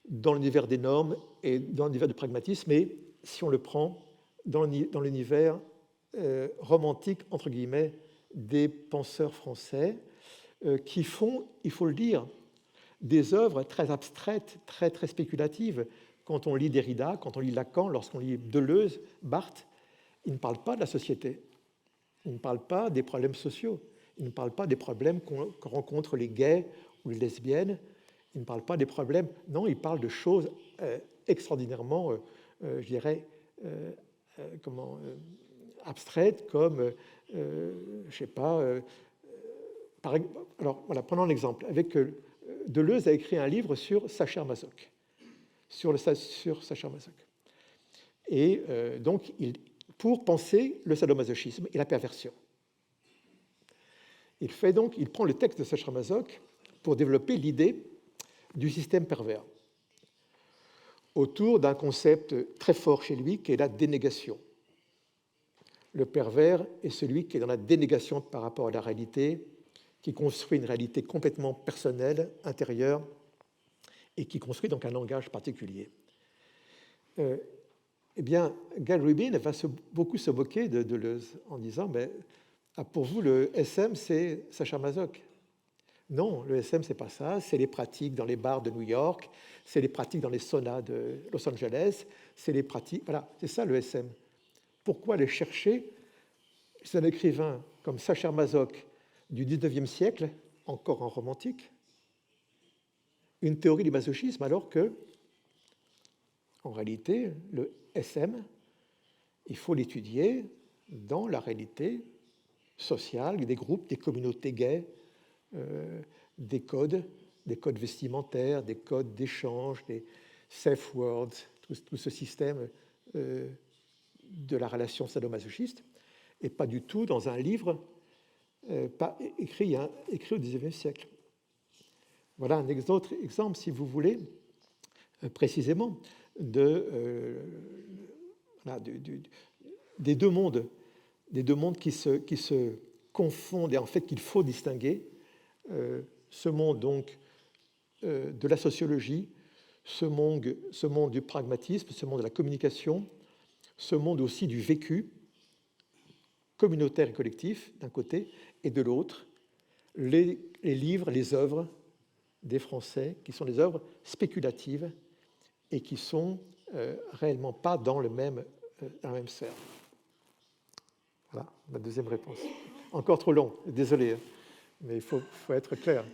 dans l'univers des normes et dans l'univers du pragmatisme, et si on le prend dans l'univers romantique, entre guillemets, des penseurs français qui font, il faut le dire, des œuvres très abstraites, très, très spéculatives. Quand on lit Derrida, quand on lit Lacan, lorsqu'on lit Deleuze, Barthes, ils ne parlent pas de la société, ils ne parlent pas des problèmes sociaux, ils ne parlent pas des problèmes qu'on rencontrent les gays ou les lesbiennes, ils ne parlent pas des problèmes, non, ils parlent de choses extraordinairement, je dirais, abstraites, comme, je ne sais pas, alors voilà, prenons l'exemple, avec Deleuze a écrit un livre sur Sacher-Masoch, sur Sacher-Masoch. Et donc, pour penser le sadomasochisme et la perversion. Il prend le texte de Sacher-Masoch pour développer l'idée du système pervers, autour d'un concept très fort chez lui, qui est la dénégation. Le pervers est celui qui est dans la dénégation par rapport à la réalité, qui construit une réalité complètement personnelle, intérieure, et qui construit donc un langage particulier. Eh bien, Gail Rubin va beaucoup se moquer de Deleuze en disant pour vous, le SM, c'est Sacher-Masoch. Non, le SM, c'est pas ça. C'est les pratiques dans les bars de New York, c'est les pratiques dans les saunas de Los Angeles, c'est les pratiques. Voilà, c'est ça le SM. Pourquoi aller chercher c'est un écrivain comme Sacher-Masoch du XIXe siècle, encore en romantique, une théorie du masochisme, alors que, en réalité, le SM, il faut l'étudier dans la réalité sociales, des groupes, des communautés gays, des codes vestimentaires, des codes d'échange, des safe words, tout ce système de la relation sadomasochiste, et pas du tout dans un livre écrit au XIXe siècle. Voilà un autre exemple, si vous voulez, précisément, des deux mondes qui se confondent et en fait qu'il faut distinguer. Ce monde donc de la sociologie, ce monde du pragmatisme, ce monde de la communication, ce monde aussi du vécu communautaire et collectif d'un côté, et de l'autre, les livres, les œuvres des Français, qui sont des œuvres spéculatives et qui ne sont réellement pas dans la même sphère. Voilà ma deuxième réponse. Encore trop long, désolé, mais il faut être clair.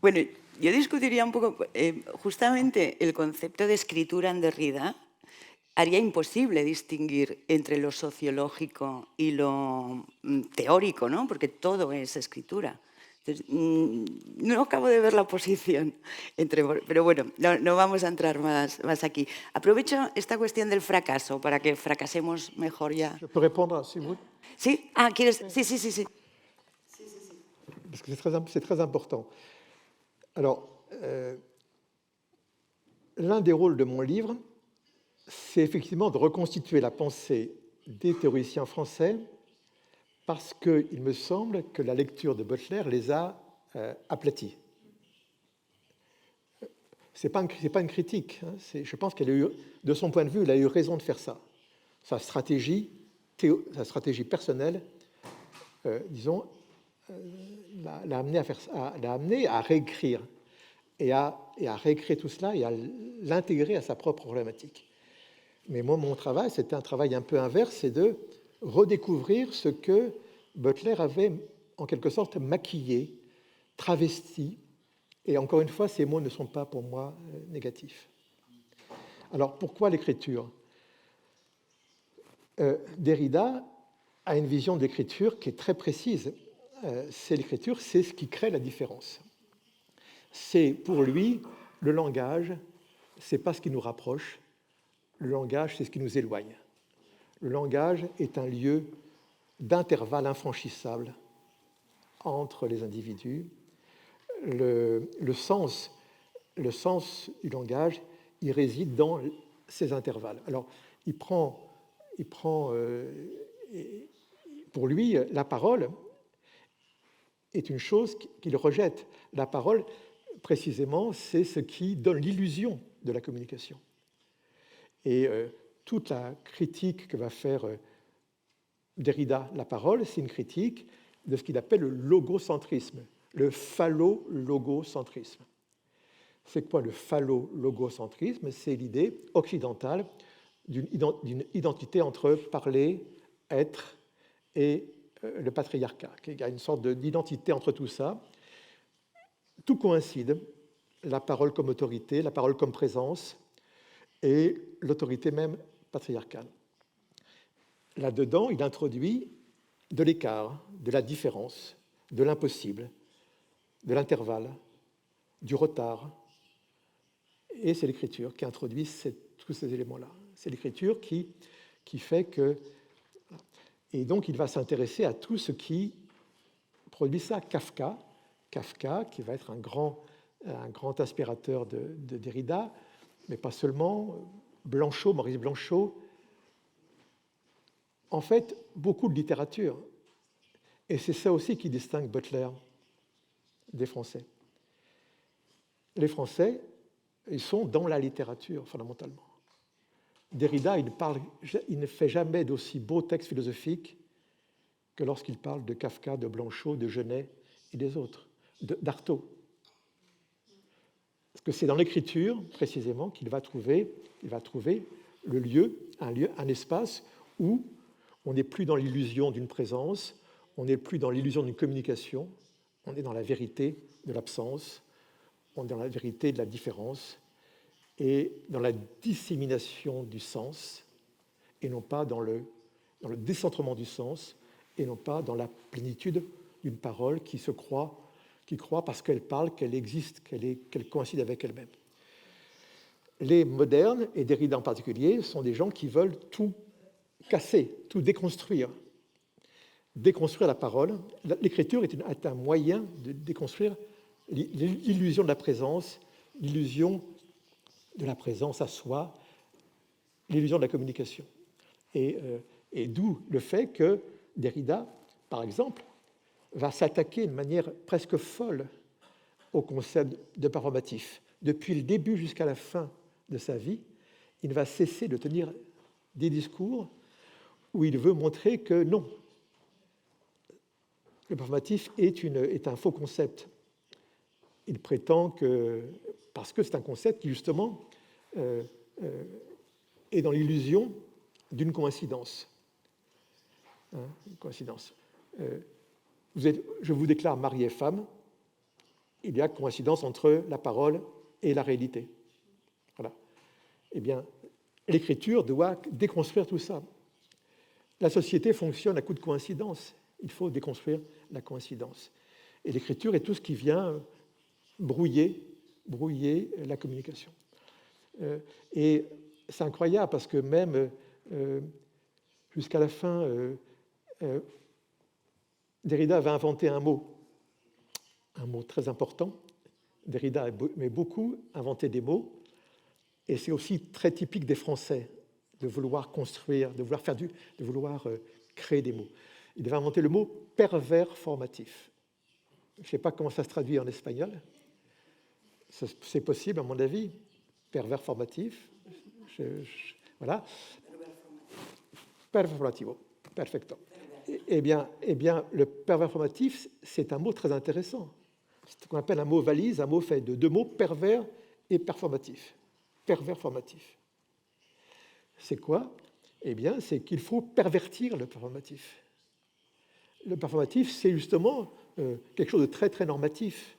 Bueno, yo discutiría un poco, justamente el concepto de escritura en Derrida haría imposible distinguir entre lo sociológico y lo teórico, ¿no? Porque todo es escritura. Entonces, no acabo de ver la oposición pero bueno, no vamos a entrar más aquí. Aprovecho esta cuestión del fracaso para que fracasemos mejor ya. Je peux répondre, si vous... ¿Sí? Ah, ¿quieres? Sí. Parce que c'est très important. Alors, l'un des rôles de mon livre, c'est effectivement de reconstituer la pensée des théoriciens français parce qu'il me semble que la lecture de Butler les a aplatis. Ce n'est pas une critique. Hein, je pense de son point de vue, il a eu raison de faire ça. Sa stratégie personnelle, disons, l'a amené à réécrire et à réécrire tout cela et à l'intégrer à sa propre problématique. Mais moi, mon travail, c'était un travail un peu inverse, c'est de redécouvrir ce que Butler avait en quelque sorte maquillé, travesti, et encore une fois, ces mots ne sont pas pour moi négatifs. Alors, pourquoi l'écriture ? Derrida a une vision d'écriture qui est très précise. C'est l'écriture, c'est ce qui crée la différence. C'est pour lui, le langage, c'est pas ce qui nous rapproche, le langage, c'est ce qui nous éloigne. Le langage est un lieu d'intervalle infranchissable entre les individus. Le sens du langage, il réside dans ces intervalles. Alors, il prend pour lui, la parole est une chose qu'il rejette. La parole, précisément, c'est ce qui donne l'illusion de la communication. Et toute la critique que va faire Derrida, la parole, c'est une critique de ce qu'il appelle le logocentrisme, le phallo-logocentrisme. C'est quoi le phallo-logocentrisme ? C'est l'idée occidentale d'une identité entre parler, être et le patriarcat. Il y a une sorte d'identité entre tout ça. Tout coïncide, la parole comme autorité, la parole comme présence et l'autorité même patriarcale. Là-dedans, il introduit de l'écart, de la différence, de l'impossible, de l'intervalle, du retard. Et c'est l'écriture qui introduit tous ces éléments-là. C'est l'écriture qui fait que... Et donc, il va s'intéresser à tout ce qui produit ça. Kafka, qui va être un grand inspirateur de Derrida, mais pas seulement. Maurice Blanchot. En fait, beaucoup de littérature. Et c'est ça aussi qui distingue Butler des Français. Les Français, ils sont dans la littérature, fondamentalement. Derrida, il ne fait jamais d'aussi beaux textes philosophiques que lorsqu'il parle de Kafka, de Blanchot, de Genet et des autres, d'Artaud. Parce que c'est dans l'écriture, précisément, qu'il va trouver le lieu, un espace où on n'est plus dans l'illusion d'une présence, on n'est plus dans l'illusion d'une communication, on est dans la vérité de l'absence, on est dans la vérité de la différence et dans la dissémination du sens, et non pas dans dans le décentrement du sens, et non pas dans la plénitude d'une parole qui croit parce qu'elle parle, qu'elle existe, qu'elle coïncide avec elle-même. Les modernes, et Derrida en particulier, sont des gens qui veulent tout casser, tout déconstruire. Déconstruire la parole. L'écriture est un moyen de déconstruire l'illusion de la présence, l'illusion de la présence à soi, l'illusion de la communication. Et d'où le fait que Derrida, par exemple, va s'attaquer de manière presque folle au concept de performatif. Depuis le début jusqu'à la fin de sa vie, il ne va cesser de tenir des discours où il veut montrer que non, le performatif est un faux concept. Il prétend que, parce que c'est un concept qui justement est dans l'illusion d'une coïncidence. Une coïncidence. Je vous déclare mari et femme, il y a coïncidence entre la parole et la réalité. Voilà. Eh bien, l'écriture doit déconstruire tout ça. La société fonctionne à coup de coïncidence. Il faut déconstruire la coïncidence. Et l'écriture est tout ce qui vient brouiller la communication. Et c'est incroyable parce que même jusqu'à la fin, Derrida va inventer un mot très important. Derrida aimait beaucoup inventer des mots, et c'est aussi très typique des Français de vouloir construire, de vouloir créer des mots. Il va inventer le mot pervers formatif. Je ne sais pas comment ça se traduit en espagnol. C'est possible, à mon avis. Pervers formatif. Voilà. Pervers formativo. Perfecto. Eh bien, le pervers formatif, c'est un mot très intéressant. C'est ce qu'on appelle un mot valise, un mot fait de deux mots, pervers et performatif. Pervers formatif. C'est quoi? Eh bien, c'est qu'il faut pervertir le performatif. Le performatif, c'est justement quelque chose de très, très normatif,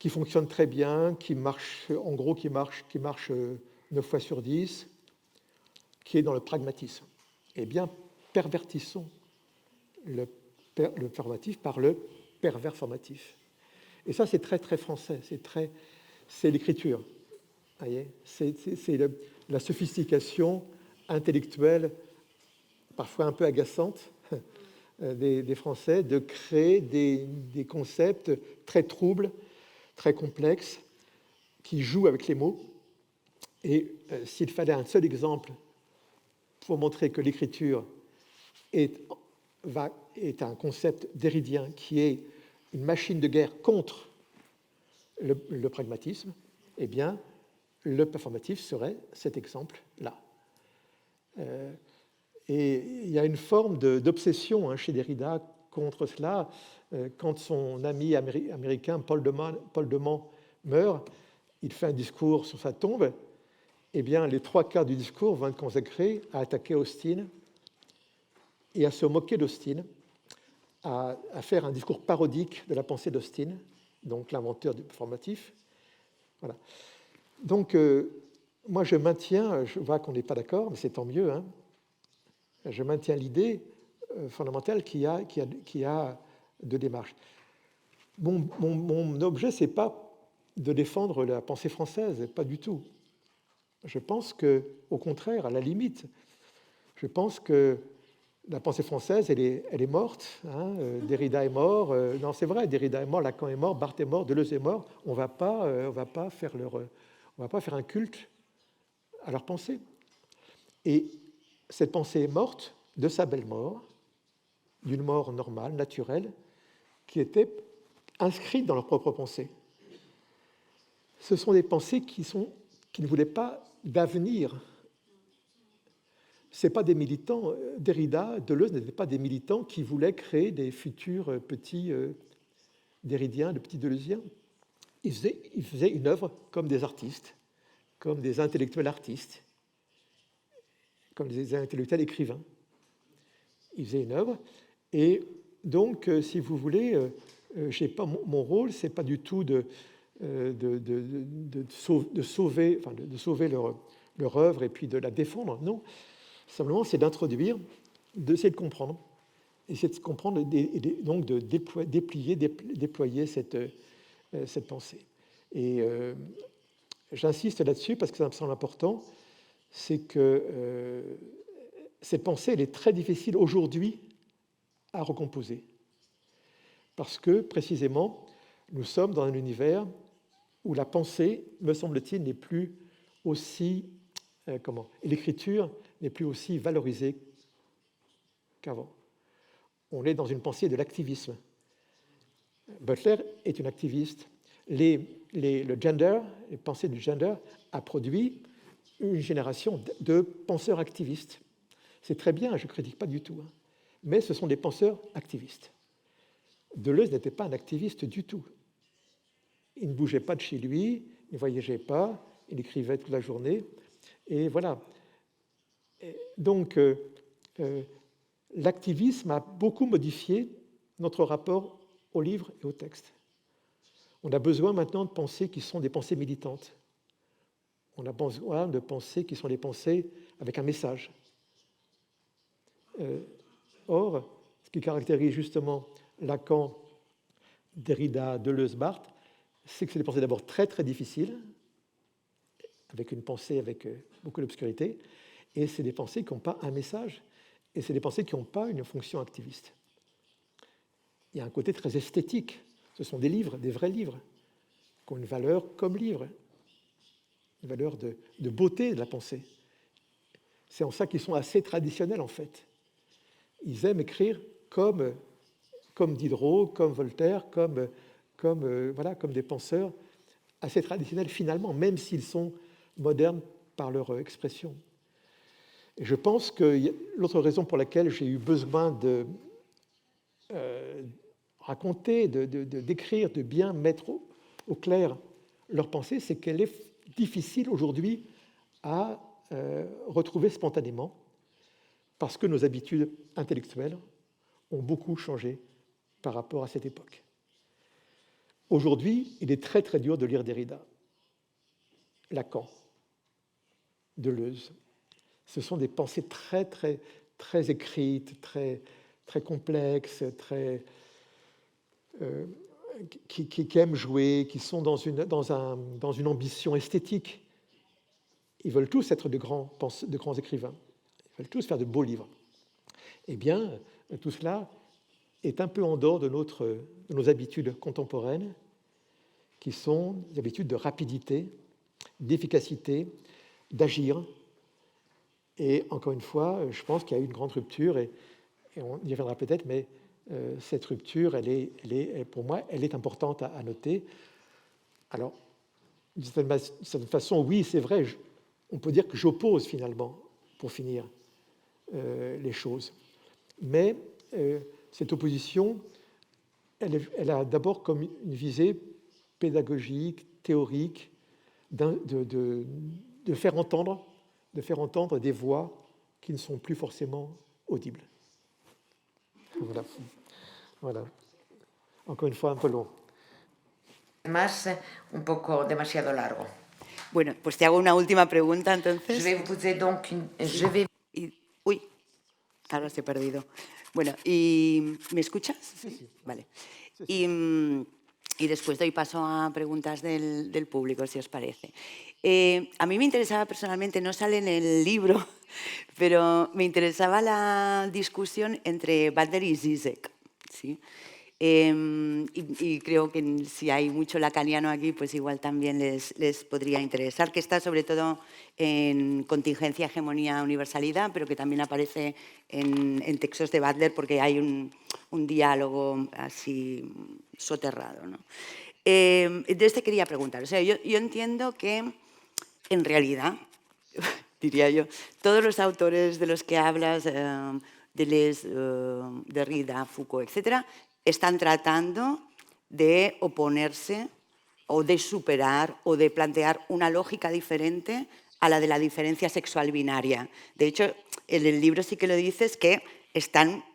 qui fonctionne très bien, qui marche 9 fois sur 10, qui est dans le pragmatisme. Eh bien, pervertissons le performatif par le pervers formatif. Et ça, c'est très, très français, c'est l'écriture. C'est la sophistication intellectuelle, parfois un peu agaçante, des Français, de créer des concepts très troubles, très complexes, qui jouent avec les mots. Et s'il fallait un seul exemple pour montrer que l'écriture est un concept derridien qui est une machine de guerre contre le pragmatisme, eh bien, le performatif serait cet exemple-là. Et il y a une forme d'obsession chez Derrida contre cela. Quand son ami américain Paul de Man meurt, il fait un discours sur sa tombe. Eh bien, les 3/4 du discours vont être consacrés à attaquer Austin et à se moquer d'Austin, à faire un discours parodique de la pensée d'Austin, donc l'inventeur du performatif. Voilà. Donc, moi, je maintiens, je vois qu'on n'est pas d'accord, mais c'est tant mieux, je maintiens l'idée fondamentale qu'il y a de démarche. Mon objet, ce n'est pas de défendre la pensée française, pas du tout. Je pense qu'au contraire, à la limite, je pense que la pensée française, elle est morte. Derrida est mort. Non, c'est vrai, Derrida est mort, Lacan est mort, Barthes est mort, Deleuze est mort. On va pas faire un culte à leur pensée. Et cette pensée est morte de sa belle mort, d'une mort normale, naturelle, qui était inscrite dans leur propre pensée. Ce sont des pensées qui ne voulaient pas d'avenir. Ce n'est pas des militants. Derrida, Deleuze n'étaient pas des militants qui voulaient créer des futurs petits derridiens, de petits deleuziens. Ils faisaient une œuvre comme des artistes, comme des intellectuels artistes, comme des intellectuels écrivains. Ils faisaient une œuvre. Et donc, si vous voulez, mon rôle, ce n'est pas du tout de sauver leur œuvre et puis de la défendre. Non, simplement, c'est d'introduire d'essayer de comprendre, donc de déployer cette pensée. Et j'insiste là-dessus parce que ça me semble important, c'est que cette pensée, elle est très difficile aujourd'hui à recomposer. Parce que, précisément, nous sommes dans un univers où la pensée, me semble-t-il, n'est plus aussi... l'écriture n'est plus aussi valorisée qu'avant. On est dans une pensée de l'activisme. Butler est une activiste. Le gender, les pensées du gender, a produit une génération de penseurs activistes. C'est très bien, je ne critique pas du tout, hein. Mais ce sont des penseurs activistes. Deleuze n'était pas un activiste du tout. Il ne bougeait pas de chez lui, il ne voyageait pas, il écrivait toute la journée. Et voilà. Donc, l'activisme a beaucoup modifié notre rapport au livre et au texte. On a besoin maintenant de pensées qui sont des pensées militantes. On a besoin de pensées qui sont des pensées avec un message. Or, ce qui caractérise justement Lacan, Derrida, Deleuze, Barthes, c'est que c'est des pensées d'abord très très difficiles, avec une pensée avec beaucoup d'obscurité, et c'est des pensées qui n'ont pas un message, et c'est des pensées qui n'ont pas une fonction activiste. Il y a un côté très esthétique. Ce sont des livres, des vrais livres, qui ont une valeur comme livre, une valeur de beauté de la pensée. C'est en ça qu'ils sont assez traditionnels, en fait. Ils aiment écrire comme Diderot, comme Voltaire, comme des penseurs assez traditionnels, finalement, même s'ils sont modernes par leur expression. Et je pense que l'autre raison pour laquelle j'ai eu besoin de raconter, d'écrire, de bien mettre au clair leur pensée, c'est qu'elle est difficile aujourd'hui à retrouver spontanément, parce que nos habitudes intellectuelles ont beaucoup changé par rapport à cette époque. Aujourd'hui, il est très très dur de lire Derrida, Lacan, Deleuze. Ce sont des pensées très très très écrites, très très complexes, qui aiment jouer, qui sont dans une ambition esthétique. Ils veulent tous être de grands écrivains. Ils veulent tous faire de beaux livres. Eh bien, tout cela est un peu en dehors de nos habitudes contemporaines, qui sont des habitudes de rapidité, d'efficacité, d'agir. Et encore une fois, je pense qu'il y a eu une grande rupture, et on y reviendra peut-être, mais cette rupture, pour moi, elle est importante à noter. Alors, d'une certaine façon, oui, c'est vrai, on peut dire que j'oppose finalement, pour finir, les choses. Mais cette opposition, elle a d'abord comme une visée pédagogique, théorique, de faire entendre des voix qui ne sont plus forcément audibles. Voilà. Encore une fois, un peu long. Más, un poco demasiado largo. Bueno, pues te hago una última pregunta, entonces. Je vais vous poser donc Uy, ahora se he perdido. Bueno, ¿me escuchas? Sí. Vale. Y después doy paso a preguntas del público, si os parece. A mí me interesaba personalmente, no sale en el libro, pero me interesaba la discusión entre Butler y Zizek, ¿sí? Y creo que si hay mucho lacaniano aquí, pues igual también les podría interesar, que está sobre todo en Contingencia, Hegemonía, Universalidad, pero que también aparece en textos de Butler porque hay un diálogo así soterrado, ¿no? Entonces te quería preguntar, o sea, yo entiendo que en realidad, diría yo, todos los autores de los que hablas, Deleuze, Derrida, Foucault, etcétera, están tratando de oponerse o de superar o de plantear una lógica diferente a la de la diferencia sexual binaria. De hecho, en el libro sí que lo dices que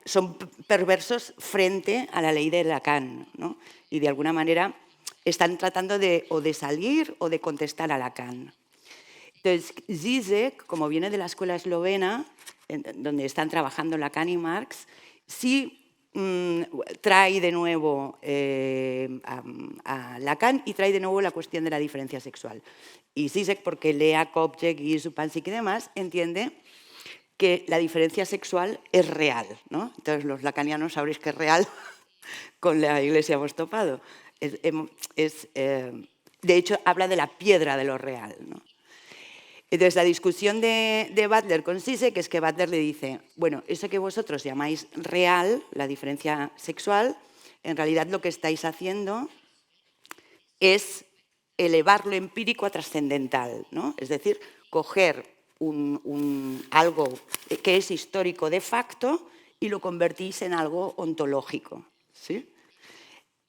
son perversos frente a la ley de Lacan, ¿no? Y de alguna manera están tratando de salir o de contestar a Lacan. Entonces, Zizek, como viene de la escuela eslovena, donde están trabajando Lacan y Marx, sí trae de nuevo a Lacan y trae de nuevo la cuestión de la diferencia sexual. Y Zizek, porque lea Kopček y Šupansky y demás, entiende que la diferencia sexual es real, ¿no? Entonces los lacanianos sabréis que es real con la Iglesia hemos topado. De hecho, habla de la piedra de lo real, ¿no? Entonces, la discusión de Butler con Zizek es que Butler le dice, bueno, eso que vosotros llamáis real, la diferencia sexual, en realidad lo que estáis haciendo es elevar lo empírico a trascendental, ¿no? Es decir, coger algo que es histórico de facto y lo convertís en algo ontológico, ¿sí?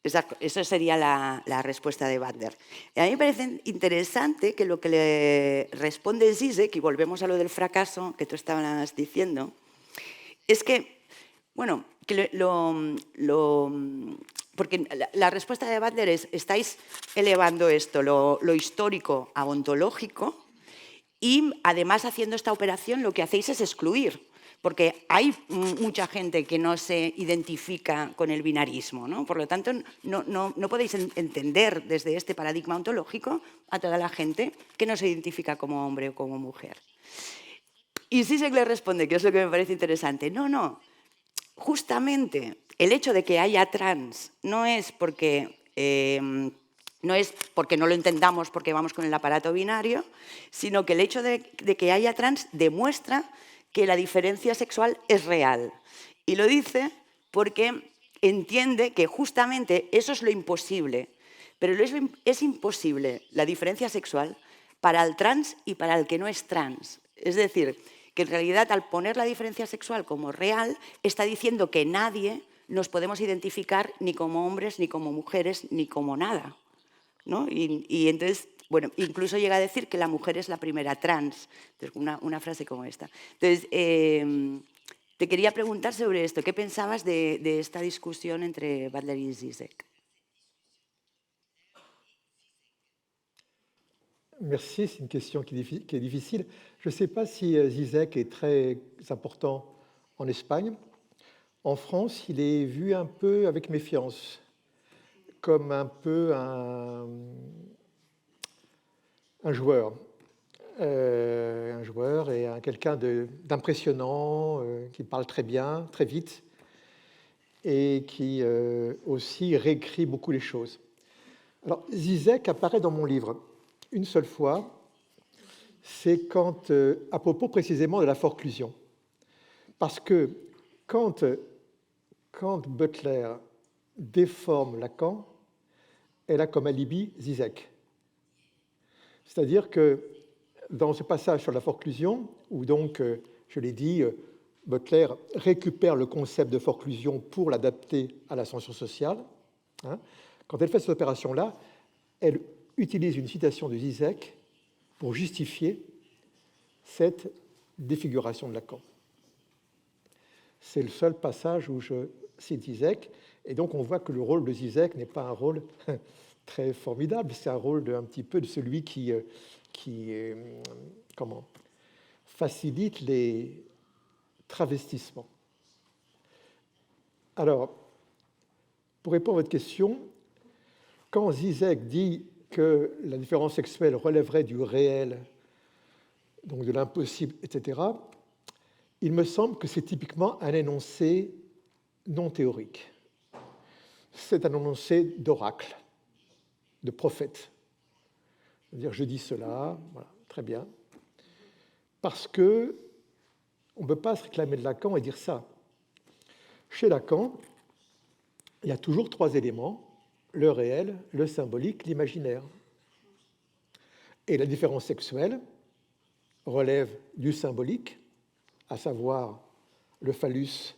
Esa sería la respuesta de Butler. A mí me parece interesante que lo que le responde Zizek, y volvemos a lo del fracaso que tú estabas diciendo, es que, bueno, que porque la respuesta de Butler es, estáis elevando esto, lo histórico a ontológico, y además haciendo esta operación lo que hacéis es excluir, porque hay mucha gente que no se identifica con el binarismo, ¿no? Por lo tanto, no podéis entender desde este paradigma ontológico a toda la gente que no se identifica como hombre o como mujer. Y Zizek le responde, que es lo que me parece interesante, no, justamente el hecho de que haya trans no es porque no lo entendamos porque vamos con el aparato binario, sino que el hecho de que haya trans demuestra que la diferencia sexual es real. Y lo dice porque entiende que justamente eso es lo imposible, pero es imposible la diferencia sexual para el trans y para el que no es trans. Es decir, que en realidad al poner la diferencia sexual como real, está diciendo que nadie nos podemos identificar ni como hombres, ni como mujeres, ni como nada, ¿no? Y entonces, bueno, incluso llega a decir que la mujer es la primera trans. Entonces, una frase como esta. Entonces, te quería preguntar sobre esto. ¿Qué pensabas de esta discusión entre Butler y Zizek? Merci, c'est une question qui est difficile. Je ne sais pas si Zizek est très important en Espagne. En France, il est vu un peu avec méfiance, comme un peu un joueur. Un joueur et quelqu'un d'impressionnant, qui parle très bien, très vite, et qui aussi réécrit beaucoup les choses. Alors, Zizek apparaît dans mon livre une seule fois, c'est quand, à propos précisément de la forclusion. Parce que quand Butler déforme Lacan, elle a comme alibi Zizek. C'est-à-dire que dans ce passage sur la forclusion, où donc, je l'ai dit, Butler récupère le concept de forclusion pour l'adapter à l'ascension sociale, hein, quand elle fait cette opération-là, elle utilise une citation de Zizek pour justifier cette défiguration de Lacan. C'est le seul passage où je cite Zizek, et donc on voit que le rôle de Zizek n'est pas un rôle très formidable, c'est un rôle un petit peu de celui qui facilite les travestissements. Alors, pour répondre à votre question, quand Zizek dit que la différence sexuelle relèverait du réel, donc de l'impossible, etc., il me semble que c'est typiquement un énoncé non théorique. C'est un énoncé d'oracle, de prophète. C'est-à-dire, je dis cela, voilà, très bien, parce que on ne peut pas se réclamer de Lacan et dire ça. Chez Lacan, il y a toujours trois éléments, le réel, le symbolique, l'imaginaire. Et la différence sexuelle relève du symbolique, à savoir le phallus,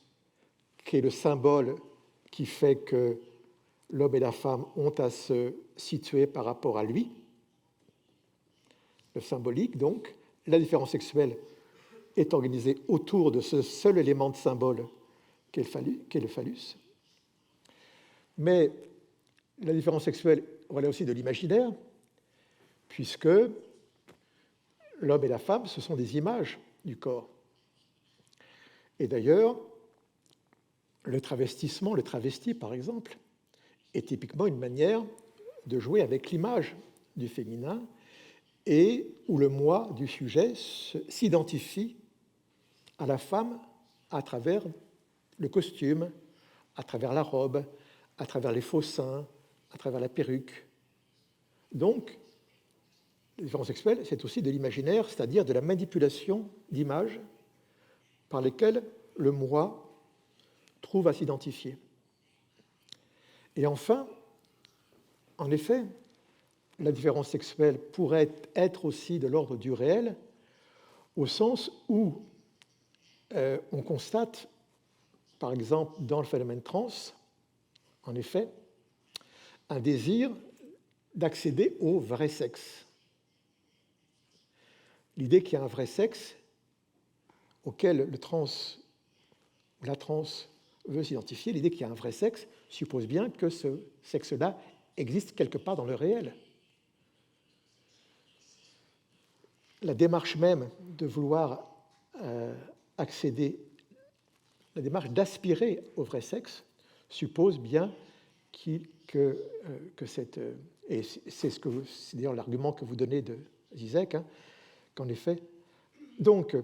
qui est le symbole qui fait que l'homme et la femme ont à se situer par rapport à lui. Le symbolique, donc, la différence sexuelle est organisée autour de ce seul élément de symbole qu'est le phallus. Mais la différence sexuelle relève aussi de l'imaginaire, puisque l'homme et la femme, ce sont des images du corps. Et d'ailleurs, le travestissement, le travesti par exemple, est typiquement une manière de jouer avec l'image du féminin et où le moi du sujet s'identifie à la femme à travers le costume, à travers la robe, à travers les faux seins, à travers la perruque. Donc, les différences sexuelles, c'est aussi de l'imaginaire, c'est-à-dire de la manipulation d'images par lesquelles le moi trouve à s'identifier. Et enfin, en effet, la différence sexuelle pourrait être aussi de l'ordre du réel, au sens où on constate, par exemple, dans le phénomène trans, en effet, un désir d'accéder au vrai sexe. L'idée qu'il y a un vrai sexe auquel le trans ou la trans veut s'identifier, l'idée qu'il y a un vrai sexe suppose bien que ce sexe-là existe quelque part dans le réel. La démarche même de vouloir accéder, la démarche d'aspirer au vrai sexe suppose bien que cette... Et c'est d'ailleurs l'argument que vous donnez de Zizek, hein, qu'en effet... Donc,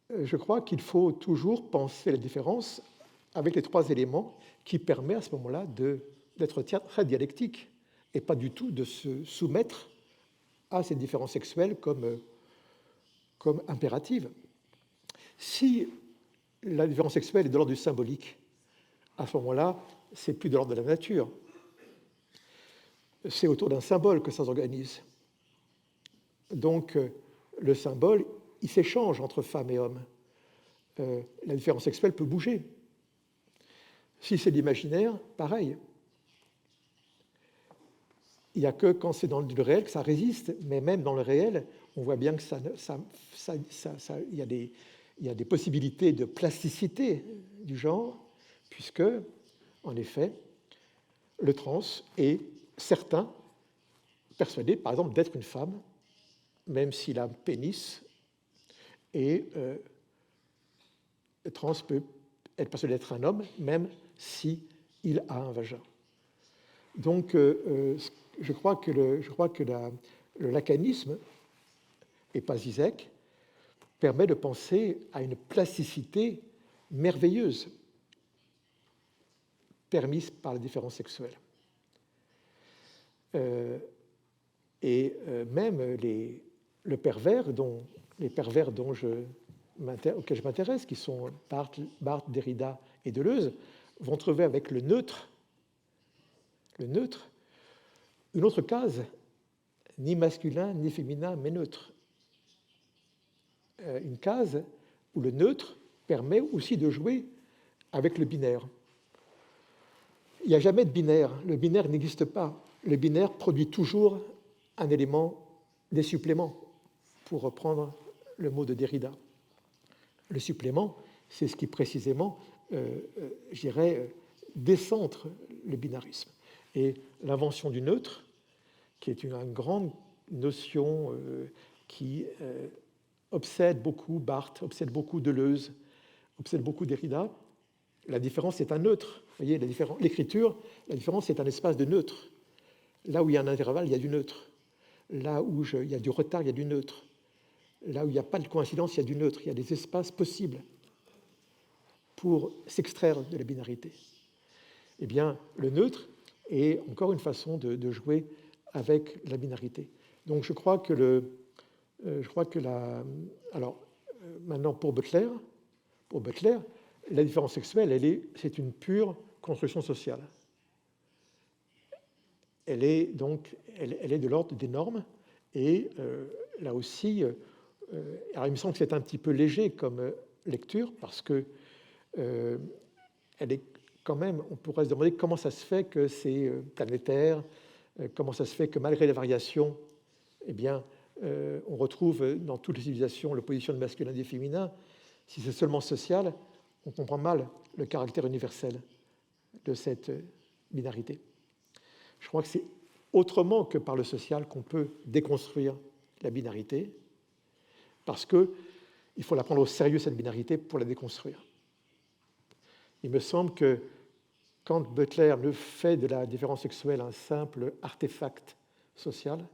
je crois qu'il faut toujours penser la différence avec les trois éléments qui permettent à ce moment-là d'être très dialectique et pas du tout de se soumettre à cette différence sexuelle comme impérative. Si la différence sexuelle est de l'ordre du symbolique, à ce moment-là, c'est plus de l'ordre de la nature. C'est autour d'un symbole que ça s'organise. Donc, le symbole, il s'échange entre femmes et hommes. La différence sexuelle peut bouger. Si c'est l'imaginaire, pareil. Il n'y a que quand c'est dans le réel que ça résiste, mais même dans le réel, on voit bien que il y a des possibilités de plasticité du genre, puisque, en effet, le trans est certain, persuadé, par exemple, d'être une femme, même s'il a un pénis, et le trans peut être persuadé d'être un homme, même s'il a un vagin. Donc, je crois que le lacanisme, et pas Zizek, permet de penser à une plasticité merveilleuse permise par la différence sexuelle. Et même les pervers auxquels je m'intéresse, qui sont Barthes, Derrida et Deleuze, vont trouver avec le neutre, une autre case, ni masculin ni féminin, mais neutre. Une case où le neutre permet aussi de jouer avec le binaire. Il n'y a jamais de binaire. Le binaire n'existe pas. Le binaire produit toujours un élément des suppléments, pour reprendre le mot de Derrida. Le supplément, c'est ce qui précisément, je dirais, décentre le binarisme. Et l'invention du neutre, qui est une grande notion qui obsède beaucoup Barthes, obsède beaucoup Deleuze, obsède beaucoup Derrida. La différence est un neutre. Vous voyez, l'écriture, la différence est un espace de neutre. Là où il y a un intervalle, il y a du neutre. Là où il y a du retard, il y a du neutre. Là où il n'y a pas de coïncidence, il y a du neutre. Il y a des espaces possibles pour s'extraire de la binarité. Eh bien, le neutre est encore une façon de jouer avec la binarité. Donc, je crois que alors, maintenant, pour Butler, la différence sexuelle, c'est une pure construction sociale. Elle est de l'ordre des normes, et là aussi, alors il me semble que c'est un petit peu léger comme lecture, parce que elle est quand même, on pourrait se demander comment ça se fait que c'est planétaire, comment ça se fait que malgré les variations, eh bien, on retrouve dans toutes les civilisations l'opposition de masculin et féminin. Si c'est seulement social, on comprend mal le caractère universel de cette binarité. Je crois que c'est autrement que par le social qu'on peut déconstruire la binarité, parce qu'il il faut la prendre au sérieux, cette binarité, pour la déconstruire. Il me semble que quand Butler ne fait de la différence sexuelle un simple artefact social,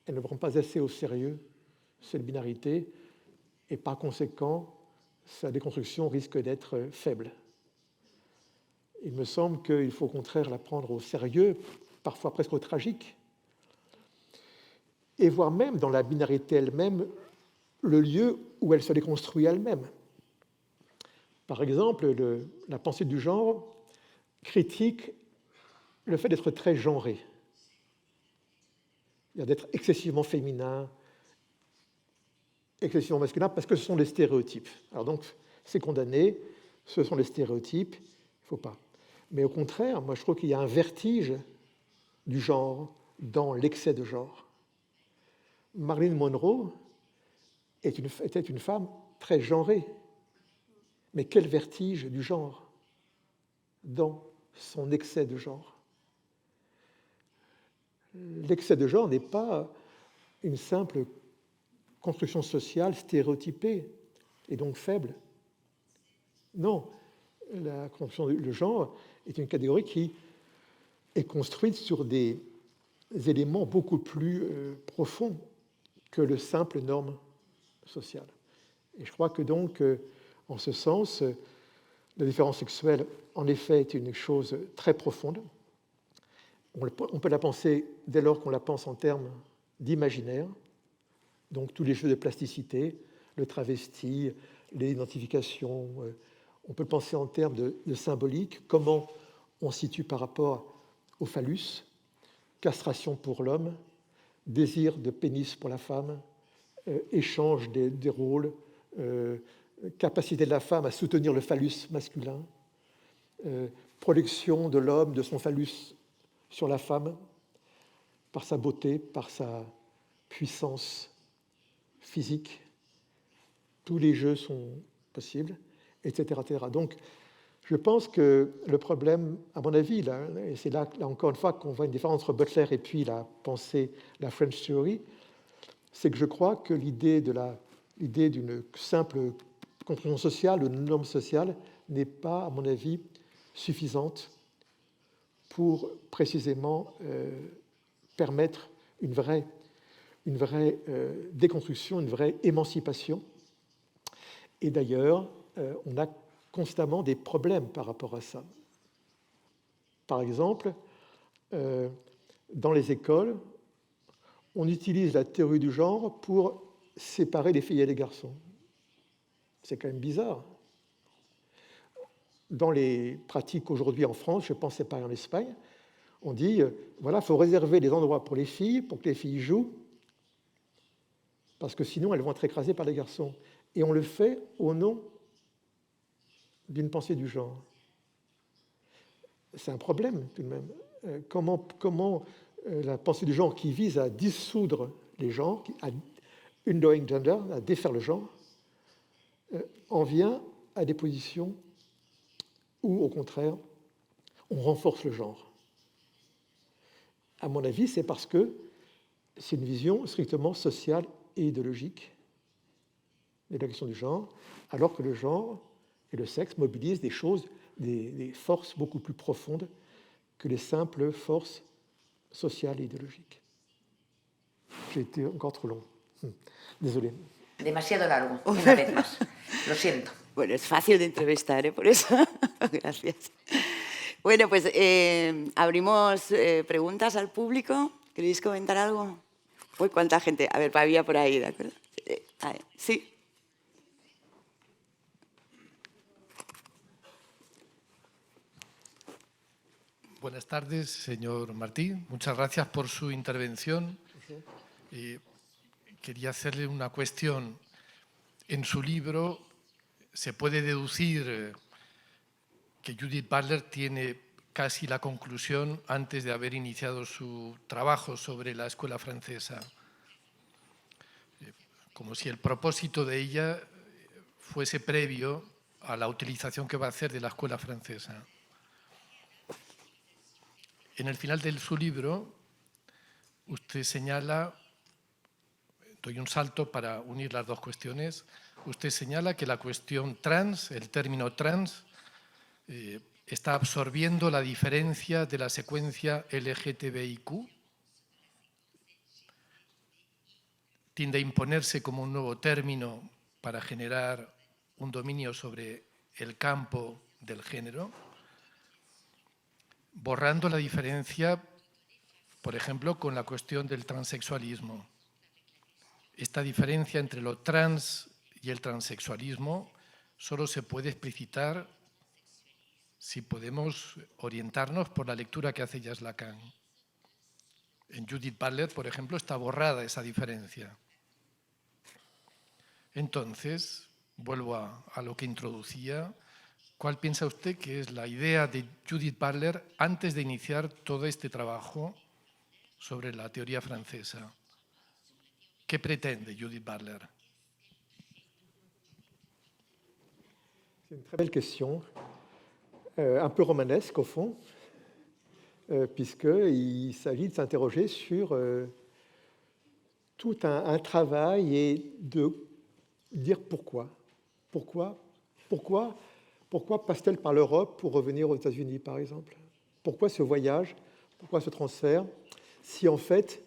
elle ne prend pas assez au sérieux cette binarité, et par conséquent, sa déconstruction risque d'être faible. Il me semble qu'il faut au contraire la prendre au sérieux, parfois presque au tragique, et voir même dans la binarité elle-même le lieu où elle se déconstruit elle-même. Par exemple, la pensée du genre critique le fait d'être très genré, d'être excessivement féminin, excessivement masculin, parce que ce sont des stéréotypes. Alors donc, c'est condamné, ce sont les stéréotypes, il ne faut pas. Mais au contraire, moi je trouve qu'il y a un vertige du genre dans l'excès de genre. Marilyn Monroe était une femme très genrée. Mais quel vertige du genre dans son excès de genre. L'excès de genre n'est pas une simple construction sociale stéréotypée et donc faible. Non, la construction du genre est une catégorie qui est construite sur des éléments beaucoup plus profonds que le simple norme sociale. Et je crois que donc, en ce sens, la différence sexuelle, en effet, est une chose très profonde. On peut la penser dès lors qu'on la pense en termes d'imaginaire, donc tous les jeux de plasticité, le travesti, l'identification. On peut le penser en termes de symbolique, comment on situe par rapport au phallus, castration pour l'homme, désir de pénis pour la femme, échange des rôles, capacité de la femme à soutenir le phallus masculin, projection de l'homme, de son phallus sur la femme, par sa beauté, par sa puissance physique. Tous les jeux sont possibles, etc. etc. Donc, je pense que le problème, à mon avis, là, et c'est là encore une fois qu'on voit une différence entre Butler et puis la pensée, la French Theory, c'est que je crois que l'idée d'une simple construction sociale, une norme sociale, n'est pas, à mon avis, suffisante pour précisément permettre une vraie déconstruction, une vraie émancipation. Et d'ailleurs, on a constamment des problèmes par rapport à ça. Par exemple, dans les écoles, on utilise la théorie du genre pour séparer les filles et les garçons. C'est quand même bizarre. Dans les pratiques aujourd'hui en France, je pense que c'est pareil en Espagne, on dit, voilà, il faut réserver les endroits pour les filles, pour que les filles jouent, parce que sinon elles vont être écrasées par les garçons. Et on le fait au nom d'une pensée du genre. C'est un problème tout de même. Comment la pensée du genre qui vise à dissoudre les genres, à undoing gender, à défaire le genre, en vient à des positions où, au contraire, on renforce le genre. À mon avis, c'est parce que c'est une vision strictement sociale et idéologique de la question du genre, alors que le genre et le sexe mobilisent des choses, des forces beaucoup plus profondes que les simples forces sociales et idéologiques. J'ai été encore trop long. Désolé. Demasiado largo, una vez más. Lo siento. Bueno, es fácil de entrevistar, por eso. Gracias. Bueno, pues abrimos preguntas al público. ¿Queréis comentar algo? Uy, ¿cuánta gente? A ver, había por ahí, ¿de acuerdo? Sí. Buenas tardes, señor Martí. Muchas gracias por su intervención. Quería hacerle una cuestión. En su libro se puede deducir que Judith Butler tiene casi la conclusión antes de haber iniciado su trabajo sobre la escuela francesa, como si el propósito de ella fuese previo a la utilización que va a hacer de la escuela francesa. En el final de su libro, usted señala doy un salto para unir las dos cuestiones. Usted señala que la cuestión trans, el término trans, está absorbiendo la diferencia de la secuencia LGTBIQ. Tiende a imponerse como un nuevo término para generar un dominio sobre el campo del género, borrando la diferencia, por ejemplo, con la cuestión del transexualismo. Esta diferencia entre lo trans y el transexualismo solo se puede explicitar si podemos orientarnos por la lectura que hace Jacques Lacan. En Judith Butler, por ejemplo, está borrada esa diferencia. Entonces, vuelvo a lo que introducía. ¿Cuál piensa usted que es la idea de Judith Butler antes de iniciar todo este trabajo sobre la teoría francesa? ¿Qué pretende Judith Butler? C'est une très belle question, un peu romanesque au fond, puisqu'il s'agit de s'interroger sur tout un travail et de dire pourquoi. Pourquoi passe-t-elle par l'Europe pour revenir aux États-Unis, par exemple? Pourquoi ce voyage? Pourquoi ce transfert? Si en fait,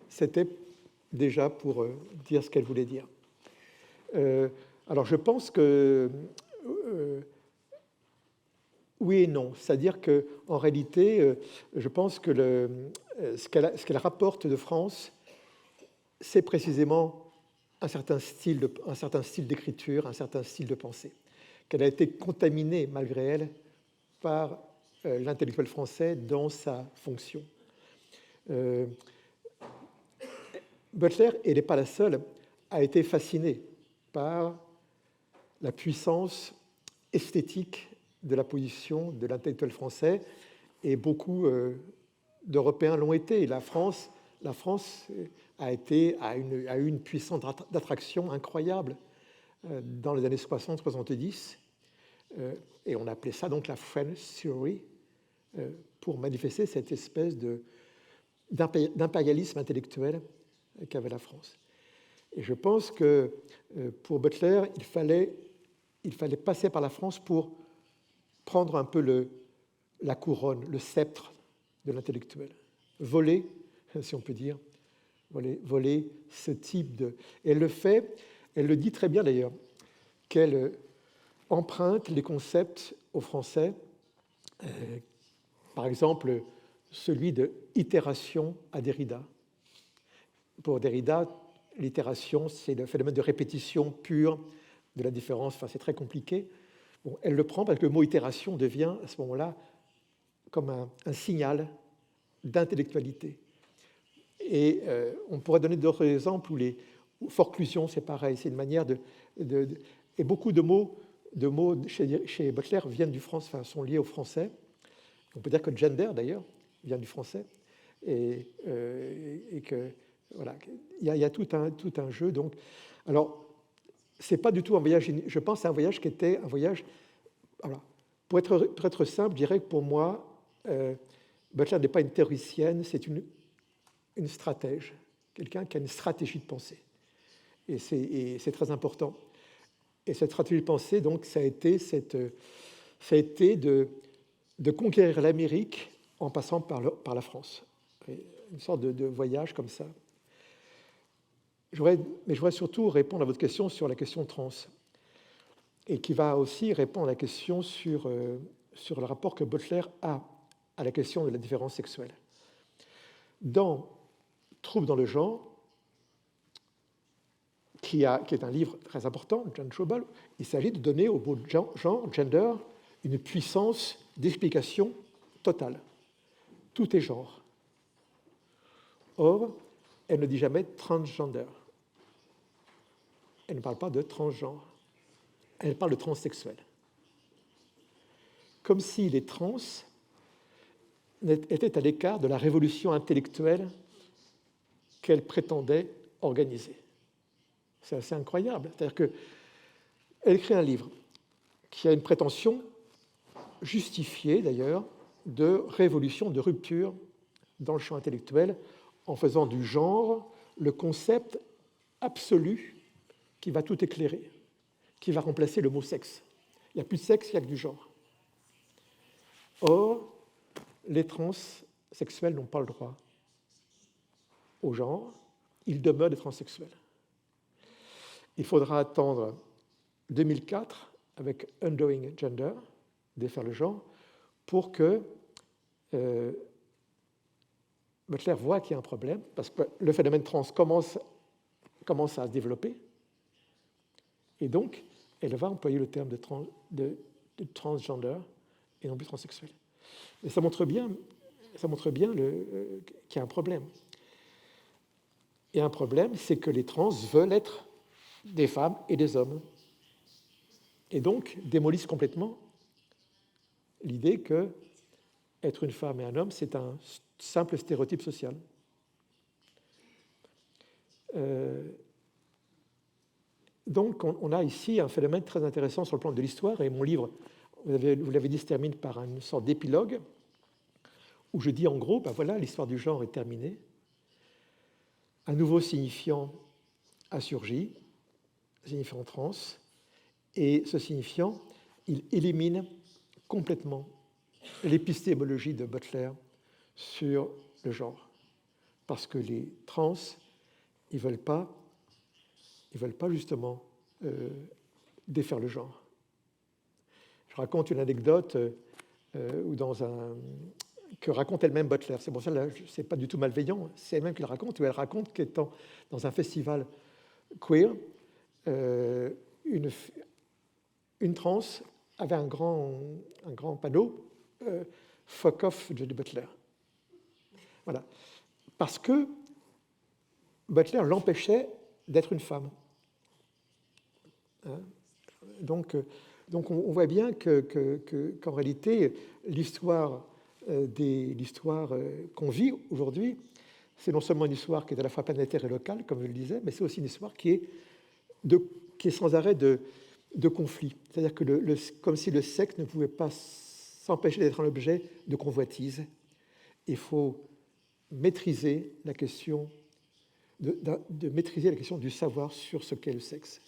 c'était déjà pour dire ce qu'elle voulait dire. Alors je pense que oui et non. C'est-à-dire qu'en réalité, je pense que ce qu'elle rapporte de France, c'est précisément un certain style d'écriture, un certain style de pensée, qu'elle a été contaminée, malgré elle, par l'intellectuel français dans sa fonction. Butler, et elle n'est pas la seule, a été fascinée par la puissance esthétique de la position de l'intellectuel français, et beaucoup d'Européens l'ont été. La France a eu une puissance d'attraction incroyable dans les années 60-70, et on appelait ça donc la French Theory, pour manifester cette espèce d'impérialisme intellectuel qu'avait la France. Et je pense que pour Butler, il fallait passer par la France pour prendre un peu la couronne, le sceptre de l'intellectuel, voler, si on peut dire, voler ce type de... Et elle le fait, elle le dit très bien d'ailleurs, qu'elle emprunte les concepts aux Français, par exemple celui de itération à Derrida. Pour Derrida, l'itération, c'est le phénomène de répétition pure de la différence. Enfin, c'est très compliqué. Bon, elle le prend parce que le mot itération devient à ce moment-là comme un signal d'intellectualité. Et on pourrait donner d'autres exemples où forclusion, c'est pareil, c'est une manière et beaucoup de mots chez Butler viennent du français, enfin, sont liés au français. On peut dire que gender, d'ailleurs, vient du français. Et que, voilà, il y a tout un jeu. Donc, alors, c'est pas du tout un voyage, je pense, c'est un voyage qui était un voyage. Alors, pour être simple, je dirais que pour moi, Butler n'est pas une théoricienne, c'est une stratège, quelqu'un qui a une stratégie de pensée. Et c'est très important. Et cette stratégie de pensée, donc, ça a été de conquérir l'Amérique en passant par la France. Une sorte de voyage comme ça. Mais je voudrais surtout répondre à votre question sur la question trans, et qui va aussi répondre à la question sur le rapport que Butler a à la question de la différence sexuelle. Dans Troubles dans le genre, qui est un livre très important, John Schobel, il s'agit de donner au mot genre, gender, une puissance d'explication totale. Tout est genre. Or, elle ne dit jamais transgender. Elle ne parle pas de transgenre. Elle parle de transsexuel. Comme si les trans étaient à l'écart de la révolution intellectuelle qu'elle prétendait organiser. C'est assez incroyable. C'est-à-dire qu'elle écrit un livre qui a une prétention justifiée, d'ailleurs, de révolution, de rupture dans le champ intellectuel, en faisant du genre le concept absolu qui va tout éclairer, qui va remplacer le mot sexe. Il n'y a plus de sexe, il n'y a que du genre. Or, les transsexuels n'ont pas le droit au genre, ils demeurent des transsexuels. Il faudra attendre 2004 avec Undoing Gender, défaire le genre, pour que Butler voit qu'il y a un problème, parce que le phénomène trans commence à se développer, et donc elle va employer le terme de transgender et non plus transsexuel. Et ça montre bien qu'il y a un problème. Et un problème, c'est que les trans veulent être des femmes et des hommes. Et donc démolissent complètement l'idée que être une femme et un homme, c'est un simple stéréotype social. Donc on a ici un phénomène très intéressant sur le plan de l'histoire, et mon livre, vous l'avez dit, se termine par une sorte d'épilogue où je dis en gros, ben voilà, l'histoire du genre est terminée, un nouveau signifiant a surgi, signifiant trans, et ce signifiant, il élimine complètement l'épistémologie de Butler sur le genre, parce que les trans, ils veulent pas justement défaire le genre. Je raconte une anecdote que raconte elle-même Butler. C'est pour ça que ce n'est pas du tout malveillant, c'est elle-même qui le raconte, où elle raconte qu'étant dans un festival queer, une trans avait un grand panneau « Fuck off Judith Butler ». Voilà. Parce que Butler l'empêchait d'être une femme. Hein? Donc on voit bien qu'en réalité, l'histoire qu'on vit aujourd'hui, c'est non seulement une histoire qui est à la fois planétaire et locale, comme je le disais, mais c'est aussi une histoire qui est sans arrêt de conflit. C'est-à-dire que comme si le sexe ne pouvait pas s'empêcher d'être un objet de convoitise. Il faut maîtriser la question maîtriser la question du savoir sur ce qu'est le sexe.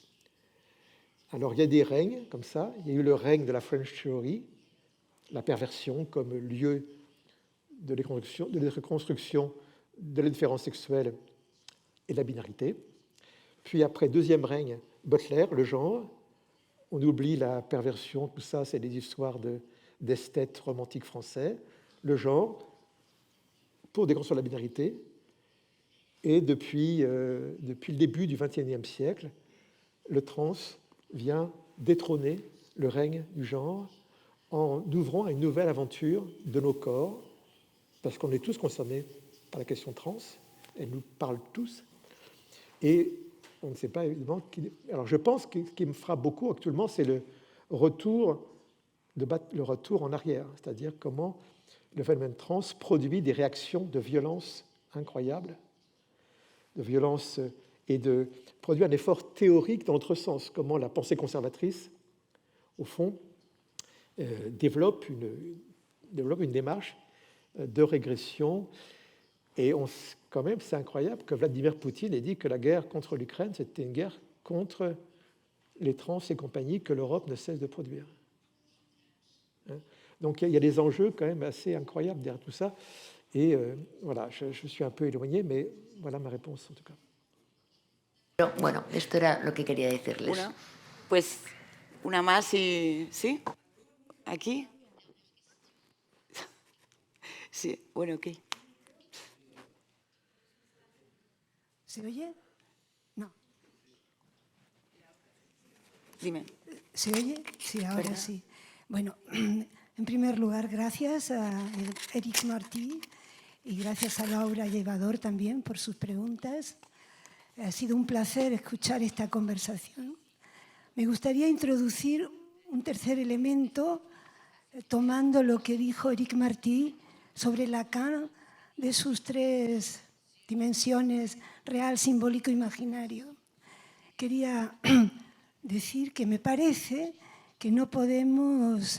Alors, il y a des règnes comme ça. Il y a eu le règne de la French Theory, la perversion comme lieu de reconstruction de la différence sexuelle et de la binarité. Puis après, deuxième règne, Butler, le genre. On oublie la perversion, tout ça, c'est des histoires d'esthètes romantiques français. Le genre, pour déconstruire la binarité. Et depuis le début du XXIe siècle, le trans vient détrôner le règne du genre en ouvrant à une nouvelle aventure de nos corps, parce qu'on est tous concernés par la question trans, elle nous parle tous, et on ne sait pas évidemment Alors je pense que ce qui me frappe beaucoup actuellement, c'est le retour en arrière, c'est-à-dire comment le phénomène trans produit des réactions de violence incroyables, de violence et produit un effort théorique dans l'autre sens, comment la pensée conservatrice, au fond, développe une démarche de régression. Et quand même, c'est incroyable que Vladimir Poutine ait dit que la guerre contre l'Ukraine, c'était une guerre contre les trans et compagnie que l'Europe ne cesse de produire. Donc il y a des enjeux quand même assez incroyables derrière tout ça. Et voilà, je suis un peu éloigné, mais voilà ma réponse en tout cas. Pero, bueno, esto era lo que quería decirles. Una más y... ¿Sí? ¿Aquí? Sí, bueno, ok. ¿Se oye? No. Dime. ¿Se oye? Sí, ahora ¿Verdad? sí. Bueno, en primer lugar, gracias a Éric Martí y gracias a Laura Llevador también por sus preguntas. Ha sido un placer escuchar esta conversación. Me gustaría introducir un tercer elemento tomando lo que dijo Éric Martí sobre Lacan de sus tres dimensiones, real, simbólico, imaginario. Quería decir que me parece que no podemos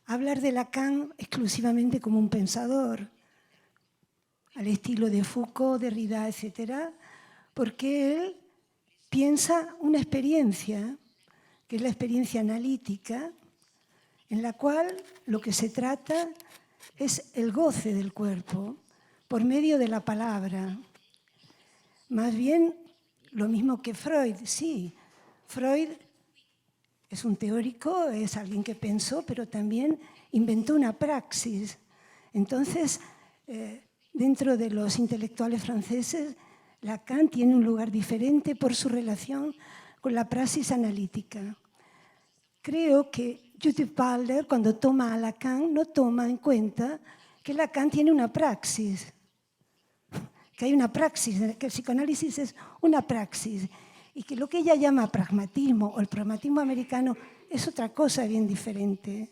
hablar de Lacan exclusivamente como un pensador, al estilo de Foucault, Derrida, etc., porque él piensa una experiencia, que es la experiencia analítica, en la cual lo que se trata es el goce del cuerpo por medio de la palabra. Más bien lo mismo que Freud, sí. Freud es un teórico, es alguien que pensó, pero también inventó una praxis. Entonces, dentro de los intelectuales franceses, Lacan tiene un lugar diferente por su relación con la praxis analítica. Creo que Judith Butler, cuando toma a Lacan, no toma en cuenta que Lacan tiene una praxis, que hay una praxis, que el psicoanálisis es una praxis, y que lo que ella llama pragmatismo o el pragmatismo americano es otra cosa bien diferente.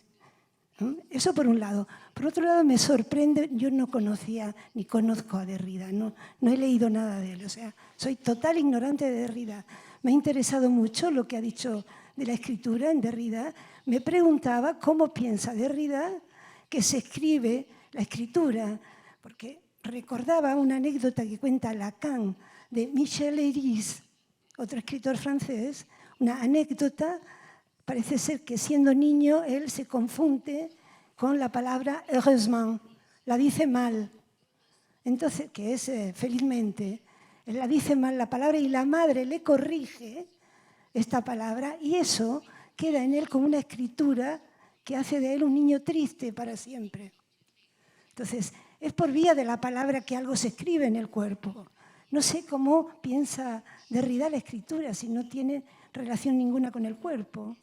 Eso por un lado. Por otro lado, me sorprende, yo no conocía ni conozco a Derrida, no he leído nada de él, o sea, soy total ignorante de Derrida. Me ha interesado mucho lo que ha dicho de la escritura en Derrida. Me preguntaba cómo piensa Derrida que se escribe la escritura, porque recordaba una anécdota que cuenta Lacan de Michel Leiris, otro escritor francés, una anécdota. Parece ser que siendo niño él se confunde con la palabra heureusement, la dice mal. Entonces, que es felizmente, él la dice mal la palabra y la madre le corrige esta palabra y eso queda en él como una escritura que hace de él un niño triste para siempre. Entonces, es por vía de la palabra que algo se escribe en el cuerpo. No sé cómo piensa Derrida la escritura si no tiene relación ninguna con el cuerpo.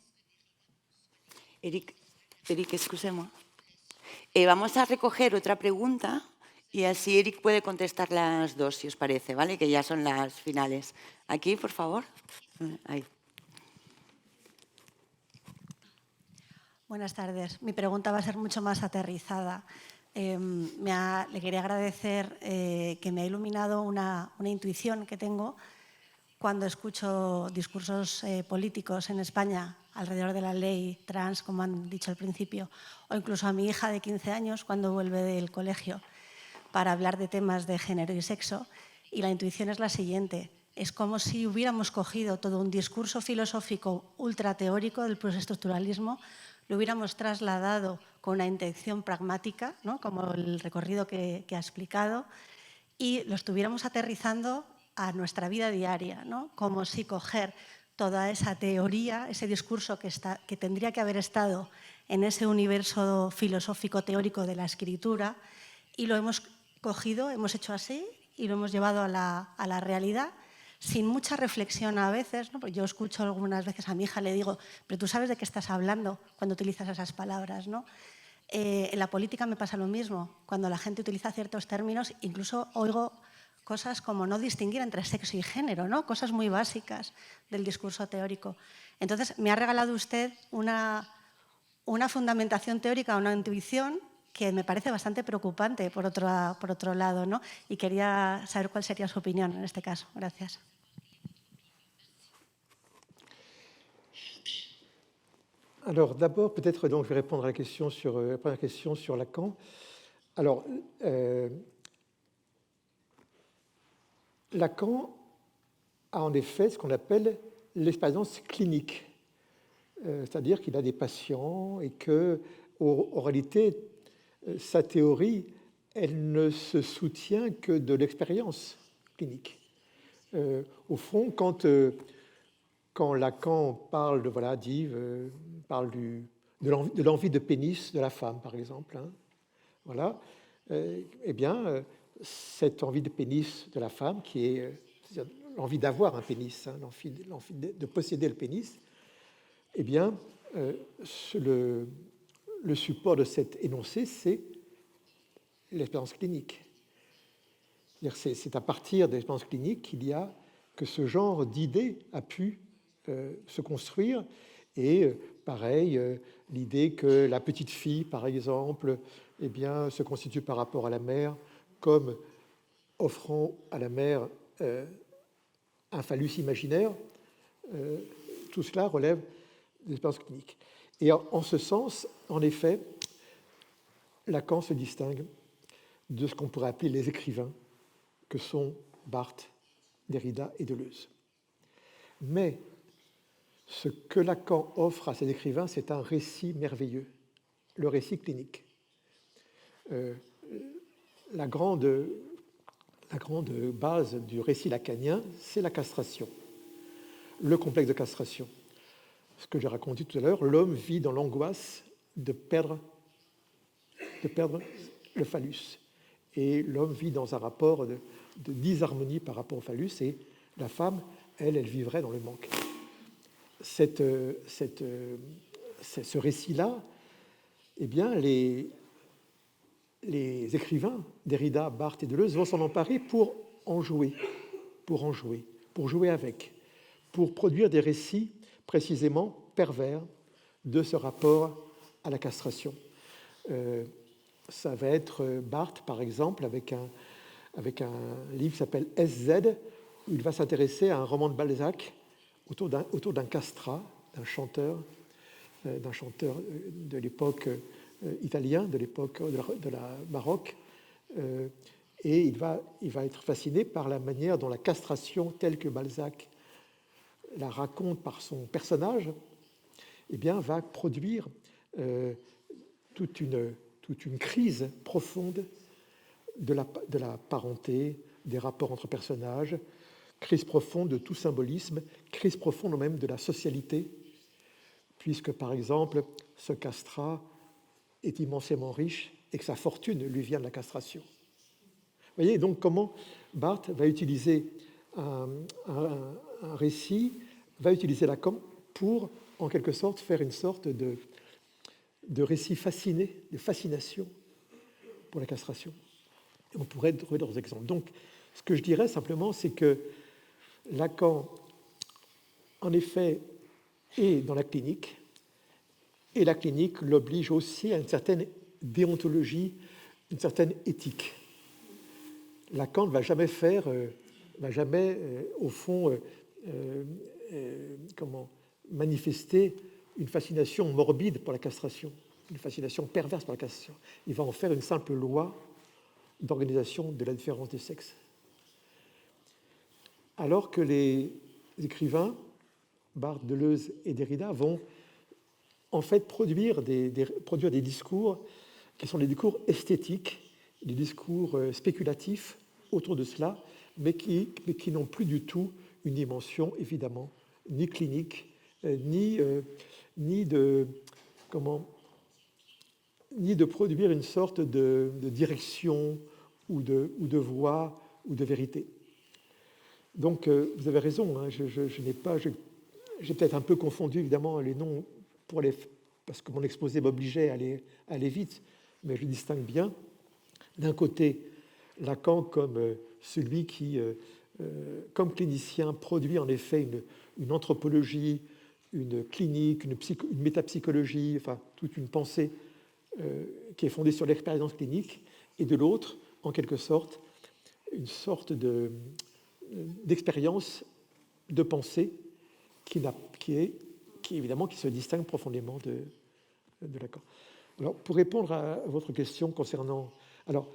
Eric, excusemos. Vamos a recoger otra pregunta y así Eric puede contestar las dos, si os parece, ¿vale? Que ya son las finales. Aquí, por favor. Ahí. Buenas tardes. Mi pregunta va a ser mucho más aterrizada. Le quería agradecer que me ha iluminado una intuición que tengo cuando escucho discursos políticos en España alrededor de la ley trans, como han dicho al principio, o incluso a mi hija de 15 años cuando vuelve del colegio para hablar de temas de género y sexo. Y la intuición es la siguiente. Es como si hubiéramos cogido todo un discurso filosófico ultrateórico del postestructuralismo, lo hubiéramos trasladado con una intención pragmática, ¿no? Como el recorrido que ha explicado, y lo estuviéramos aterrizando a nuestra vida diaria, ¿no? Como si coger toda esa teoría, ese discurso que tendría que haber estado en ese universo filosófico teórico de la escritura, y lo hemos cogido, hemos hecho así y lo hemos llevado a la realidad sin mucha reflexión a veces, ¿no? Porque yo escucho algunas veces a mi hija, le digo, pero tú sabes de qué estás hablando cuando utilizas esas palabras, ¿no? En la política me pasa lo mismo. Cuando la gente utiliza ciertos términos, incluso oigo cosas como no distinguir entre sexo y género, ¿no? Cosas muy básicas del discurso teórico. Entonces, me ha regalado usted una fundamentación teórica, una intuición que me parece bastante preocupante, por otro lado, ¿no? Y quería saber cuál sería su opinión en este caso. Gracias. Alors d'abord, peut-être donc je vais répondre à la première question sur Lacan. Alors, Lacan a en effet ce qu'on appelle l'expérience clinique, c'est-à-dire qu'il a des patients et que, en réalité, sa théorie, elle ne se soutient que de l'expérience clinique. Au fond, quand Lacan parle de l'envie de pénis de la femme, par exemple, hein, voilà, eh bien, cette envie de pénis de la femme, qui est l'envie d'avoir un pénis, hein, l'envie de posséder le pénis, eh bien, le support de cet énoncé, c'est l'expérience clinique. C'est à partir de l'expérience clinique que ce genre d'idée a pu se construire. Et pareil, l'idée que la petite fille, par exemple, eh bien, se constitue par rapport à la mère comme offrant à la mère un phallus imaginaire, tout cela relève de l'expérience clinique. Et en ce sens, en effet, Lacan se distingue de ce qu'on pourrait appeler les écrivains que sont Barthes, Derrida et Deleuze. Mais ce que Lacan offre à ses écrivains, c'est un récit merveilleux, le récit clinique. La grande base du récit lacanien, c'est la castration, le complexe de castration. Ce que j'ai raconté tout à l'heure, l'homme vit dans l'angoisse de perdre le phallus. Et l'homme vit dans un rapport de disharmonie par rapport au phallus, et la femme, elle vivrait dans le manque. Ce récit-là, eh bien, les écrivains, Derrida, Barthes et Deleuze, vont s'en emparer pour jouer avec, pour produire des récits précisément pervers de ce rapport à la castration. Ça va être Barthes, par exemple, avec un livre qui s'appelle SZ, où il va s'intéresser à un roman de Balzac autour d'un castrat, d'un chanteur de l'époque italien, de l'époque de la baroque, et il va être fasciné par la manière dont la castration, telle que Balzac la raconte par son personnage, eh bien, va produire toute une crise profonde de la parenté, des rapports entre personnages, crise profonde de tout symbolisme, crise profonde même de la socialité, puisque, par exemple, ce castrat est immensément riche et que sa fortune lui vient de la castration. Vous voyez donc comment Barthes va utiliser un récit, va utiliser Lacan pour, en quelque sorte, faire une sorte de récit fasciné, de fascination pour la castration. Et on pourrait trouver d'autres exemples. Donc, ce que je dirais simplement, c'est que Lacan, en effet, est dans la clinique, et la clinique l'oblige aussi à une certaine déontologie, une certaine éthique. Lacan ne va jamais au fond, manifester une fascination morbide pour la castration, une fascination perverse pour la castration. Il va en faire une simple loi d'organisation de la différence des sexes. Alors que les écrivains, Barthes, Deleuze et Derrida, vont en fait produire des discours qui sont des discours esthétiques, des discours spéculatifs autour de cela, mais qui n'ont plus du tout une dimension, évidemment, ni clinique, ni de produire une sorte de direction ou de voie ou de vérité. Donc, vous avez raison, hein, j'ai peut-être un peu confondu, évidemment, les noms parce que mon exposé m'obligeait à aller vite, mais je distingue bien, d'un côté, Lacan comme celui qui, comme clinicien, produit en effet une anthropologie, une clinique, une métapsychologie, enfin, toute une pensée qui est fondée sur l'expérience clinique, et de l'autre, en quelque sorte, une sorte d'expérience de pensée qui se distingue profondément de Lacan. Alors, pour répondre à votre question concernant... Alors,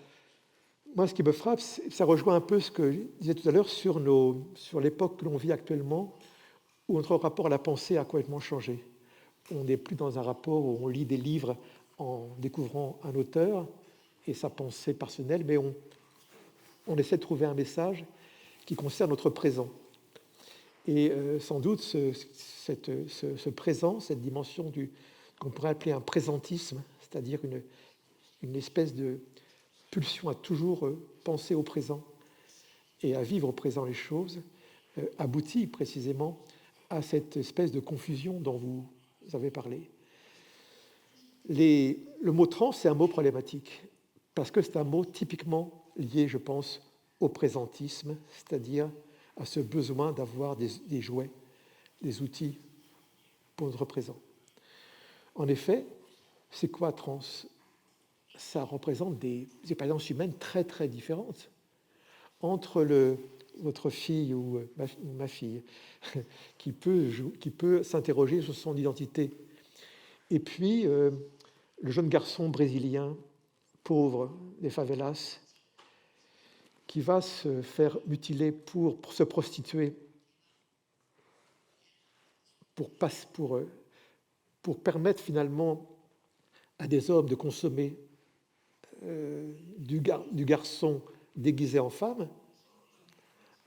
moi, ce qui me frappe, ça rejoint un peu ce que je disais tout à l'heure sur l'époque que l'on vit actuellement, où notre rapport à la pensée a complètement changé. On n'est plus dans un rapport où on lit des livres en découvrant un auteur et sa pensée personnelle, mais on essaie de trouver un message qui concerne notre présent. Et sans doute, ce présent, cette dimension qu'on pourrait appeler un présentisme, c'est-à-dire une espèce de pulsion à toujours penser au présent et à vivre au présent les choses, aboutit précisément à cette espèce de confusion dont vous avez parlé. Le mot trans, c'est un mot problématique, parce que c'est un mot typiquement lié, je pense, au présentisme, c'est-à-dire à ce besoin d'avoir des jouets, des outils pour notre présent. En effet, c'est quoi trans? Ça représente des expériences humaines très très différentes. Entre votre fille ou ma fille, qui peut s'interroger sur son identité, et puis le jeune garçon brésilien, pauvre, des favelas, qui va se faire mutiler pour se prostituer pour permettre finalement à des hommes de consommer du garçon déguisé en femme,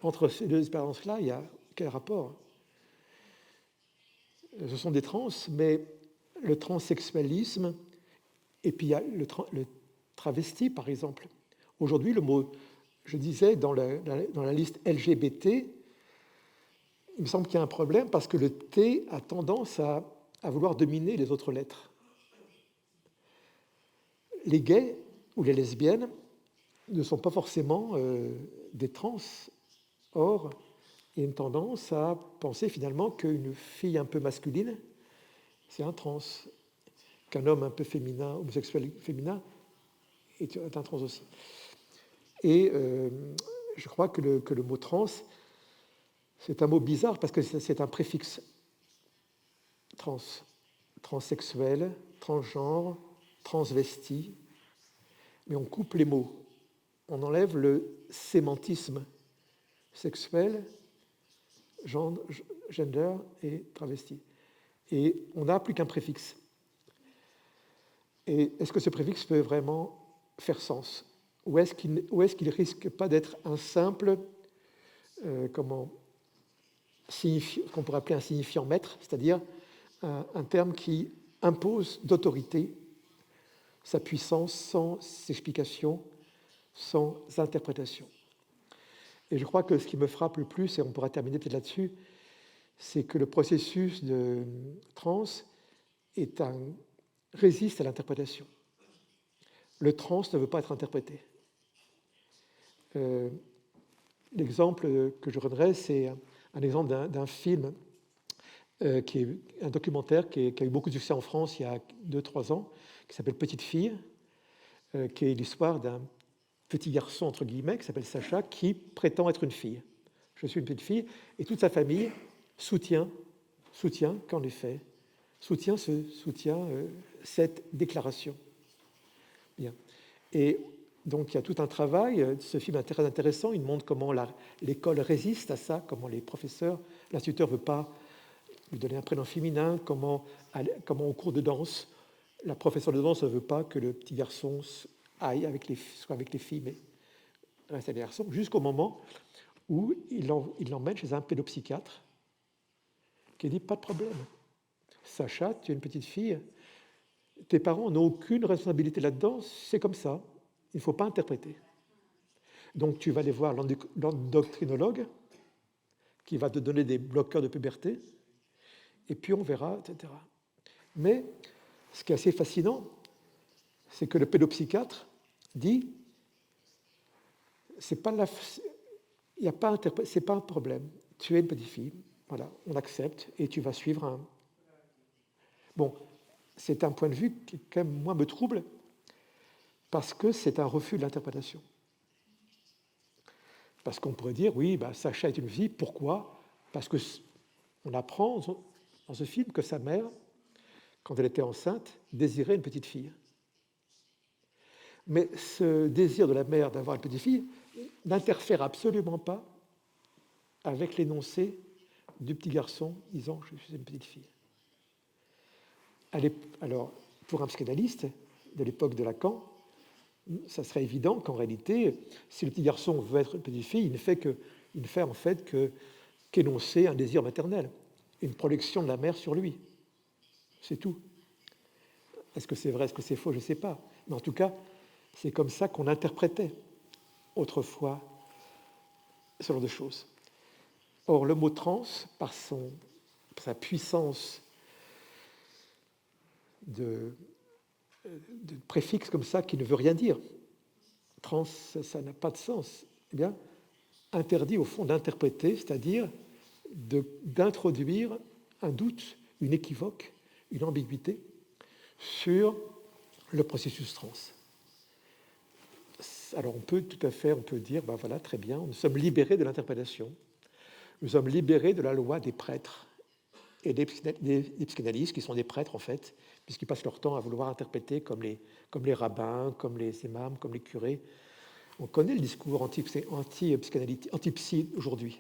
entre ces deux expériences-là, il y a quel rapport? Ce sont des trans, mais le transsexualisme, et puis il y a le travesti, par exemple. Aujourd'hui, le mot, je disais, dans la liste LGBT, il me semble qu'il y a un problème parce que le T a tendance à vouloir dominer les autres lettres. Les gays ou les lesbiennes ne sont pas forcément des trans. Or, il y a une tendance à penser finalement qu'une fille un peu masculine, c'est un trans, qu'un homme un peu féminin, homosexuel féminin, est un trans aussi. Et je crois que le mot trans, c'est un mot bizarre parce que c'est un préfixe. Trans, transsexuel, transgenre, transvesti. Mais on coupe les mots. On enlève le sémantisme sexuel, gender et travesti. Et on n'a plus qu'un préfixe. Et est-ce que ce préfixe peut vraiment faire sens? Ou est-ce qu'il risque pas d'être un simple, qu'on pourrait appeler un signifiant maître, c'est-à-dire un terme qui impose d'autorité sa puissance sans explication, sans interprétation. Et je crois que ce qui me frappe le plus, et on pourra terminer peut-être là-dessus, c'est que le processus de trans résiste à l'interprétation. Le trans ne veut pas être interprété. L'exemple que je donnerai, c'est un exemple d'un film qui est un documentaire qui a eu beaucoup de succès en France il y a 2-3 ans, qui s'appelle Petite fille, qui est l'histoire d'un petit garçon, entre guillemets, qui s'appelle Sacha, qui prétend être une fille. Je suis une petite fille, et toute sa famille soutient qu'en effet, soutient cette déclaration. Bien. Et donc il y a tout un travail, ce film est très intéressant, il montre comment l'école résiste à ça, comment les professeurs, l'instituteur ne veut pas lui donner un prénom féminin, comment au cours de danse, la professeure de danse ne veut pas que le petit garçon soit avec les filles, mais reste avec les garçons, jusqu'au moment où il l'emmène chez un pédopsychiatre qui dit « pas de problème, Sacha, tu es une petite fille, tes parents n'ont aucune responsabilité là-dedans, c'est comme ça, il ne faut pas interpréter. Donc tu vas aller voir l'endocrinologue qui va te donner des bloqueurs de puberté, et puis on verra, etc. » Mais ce qui est assez fascinant, c'est que le pédopsychiatre dit c'est pas un problème, tu es une petite fille, voilà, on accepte et tu vas suivre un. Bon, c'est un point de vue qui, quand même, moi, me trouble parce que c'est un refus de l'interprétation. Parce qu'on pourrait dire, oui, Sacha est une fille, pourquoi? Parce qu'on apprend dans ce film que sa mère, quand elle était enceinte, désirait une petite fille. Mais ce désir de la mère d'avoir une petite fille n'interfère absolument pas avec l'énoncé du petit garçon disant « je suis une petite fille ». Alors, pour un psychanalyste de l'époque de Lacan, ça serait évident qu'en réalité, si le petit garçon veut être une petite fille, il ne fait en fait qu'énoncer un désir maternel, une projection de la mère sur lui. C'est tout. Est-ce que c'est vrai, est-ce que c'est faux, je ne sais pas. Mais en tout cas, c'est comme ça qu'on interprétait autrefois ce genre de choses. Or, le mot trans, par sa puissance de préfixe comme ça qui ne veut rien dire, trans, ça n'a pas de sens, eh bien, interdit au fond d'interpréter, c'est-à-dire d'introduire un doute, une équivoque, une ambiguïté sur le processus trans. Alors on peut dire, voilà, très bien, nous sommes libérés de l'interprétation, nous sommes libérés de la loi des prêtres et des psychanalystes, qui sont des prêtres en fait, puisqu'ils passent leur temps à vouloir interpréter comme les rabbins, comme les imams, comme les curés. On connaît le discours anti-psy aujourd'hui.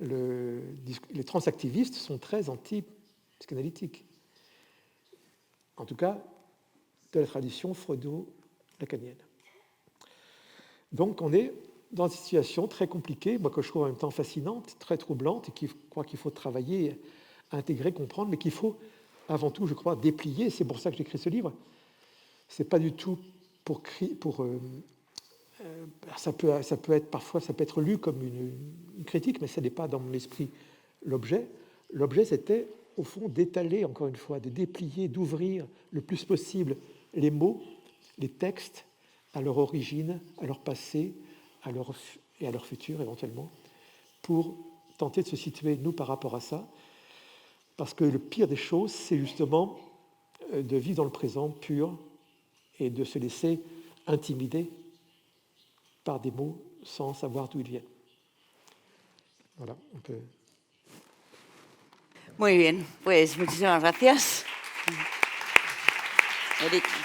les transactivistes sont très anti-psychanalytiques. En tout cas, de la tradition freudo-lacanienne. Donc, on est dans une situation très compliquée, moi que je trouve en même temps fascinante, très troublante, et qui crois qu'il faut travailler, intégrer, comprendre, mais qu'il faut avant tout, je crois, déplier. C'est pour ça que j'écris ce livre. C'est pas du tout ça peut être parfois, ça peut être lu comme une critique, mais ça n'est pas dans mon esprit l'objet. L'objet, c'était au fond d'étaler, encore une fois, de déplier, d'ouvrir le plus possible les mots, les textes, à leur origine, à leur passé, et à leur futur éventuellement, pour tenter de se situer, nous, par rapport à ça. Parce que le pire des choses, c'est justement de vivre dans le présent pur et de se laisser intimider par des mots sans savoir d'où ils viennent. Voilà, on peut... Muy bien, pues muchísimas gracias. Eric.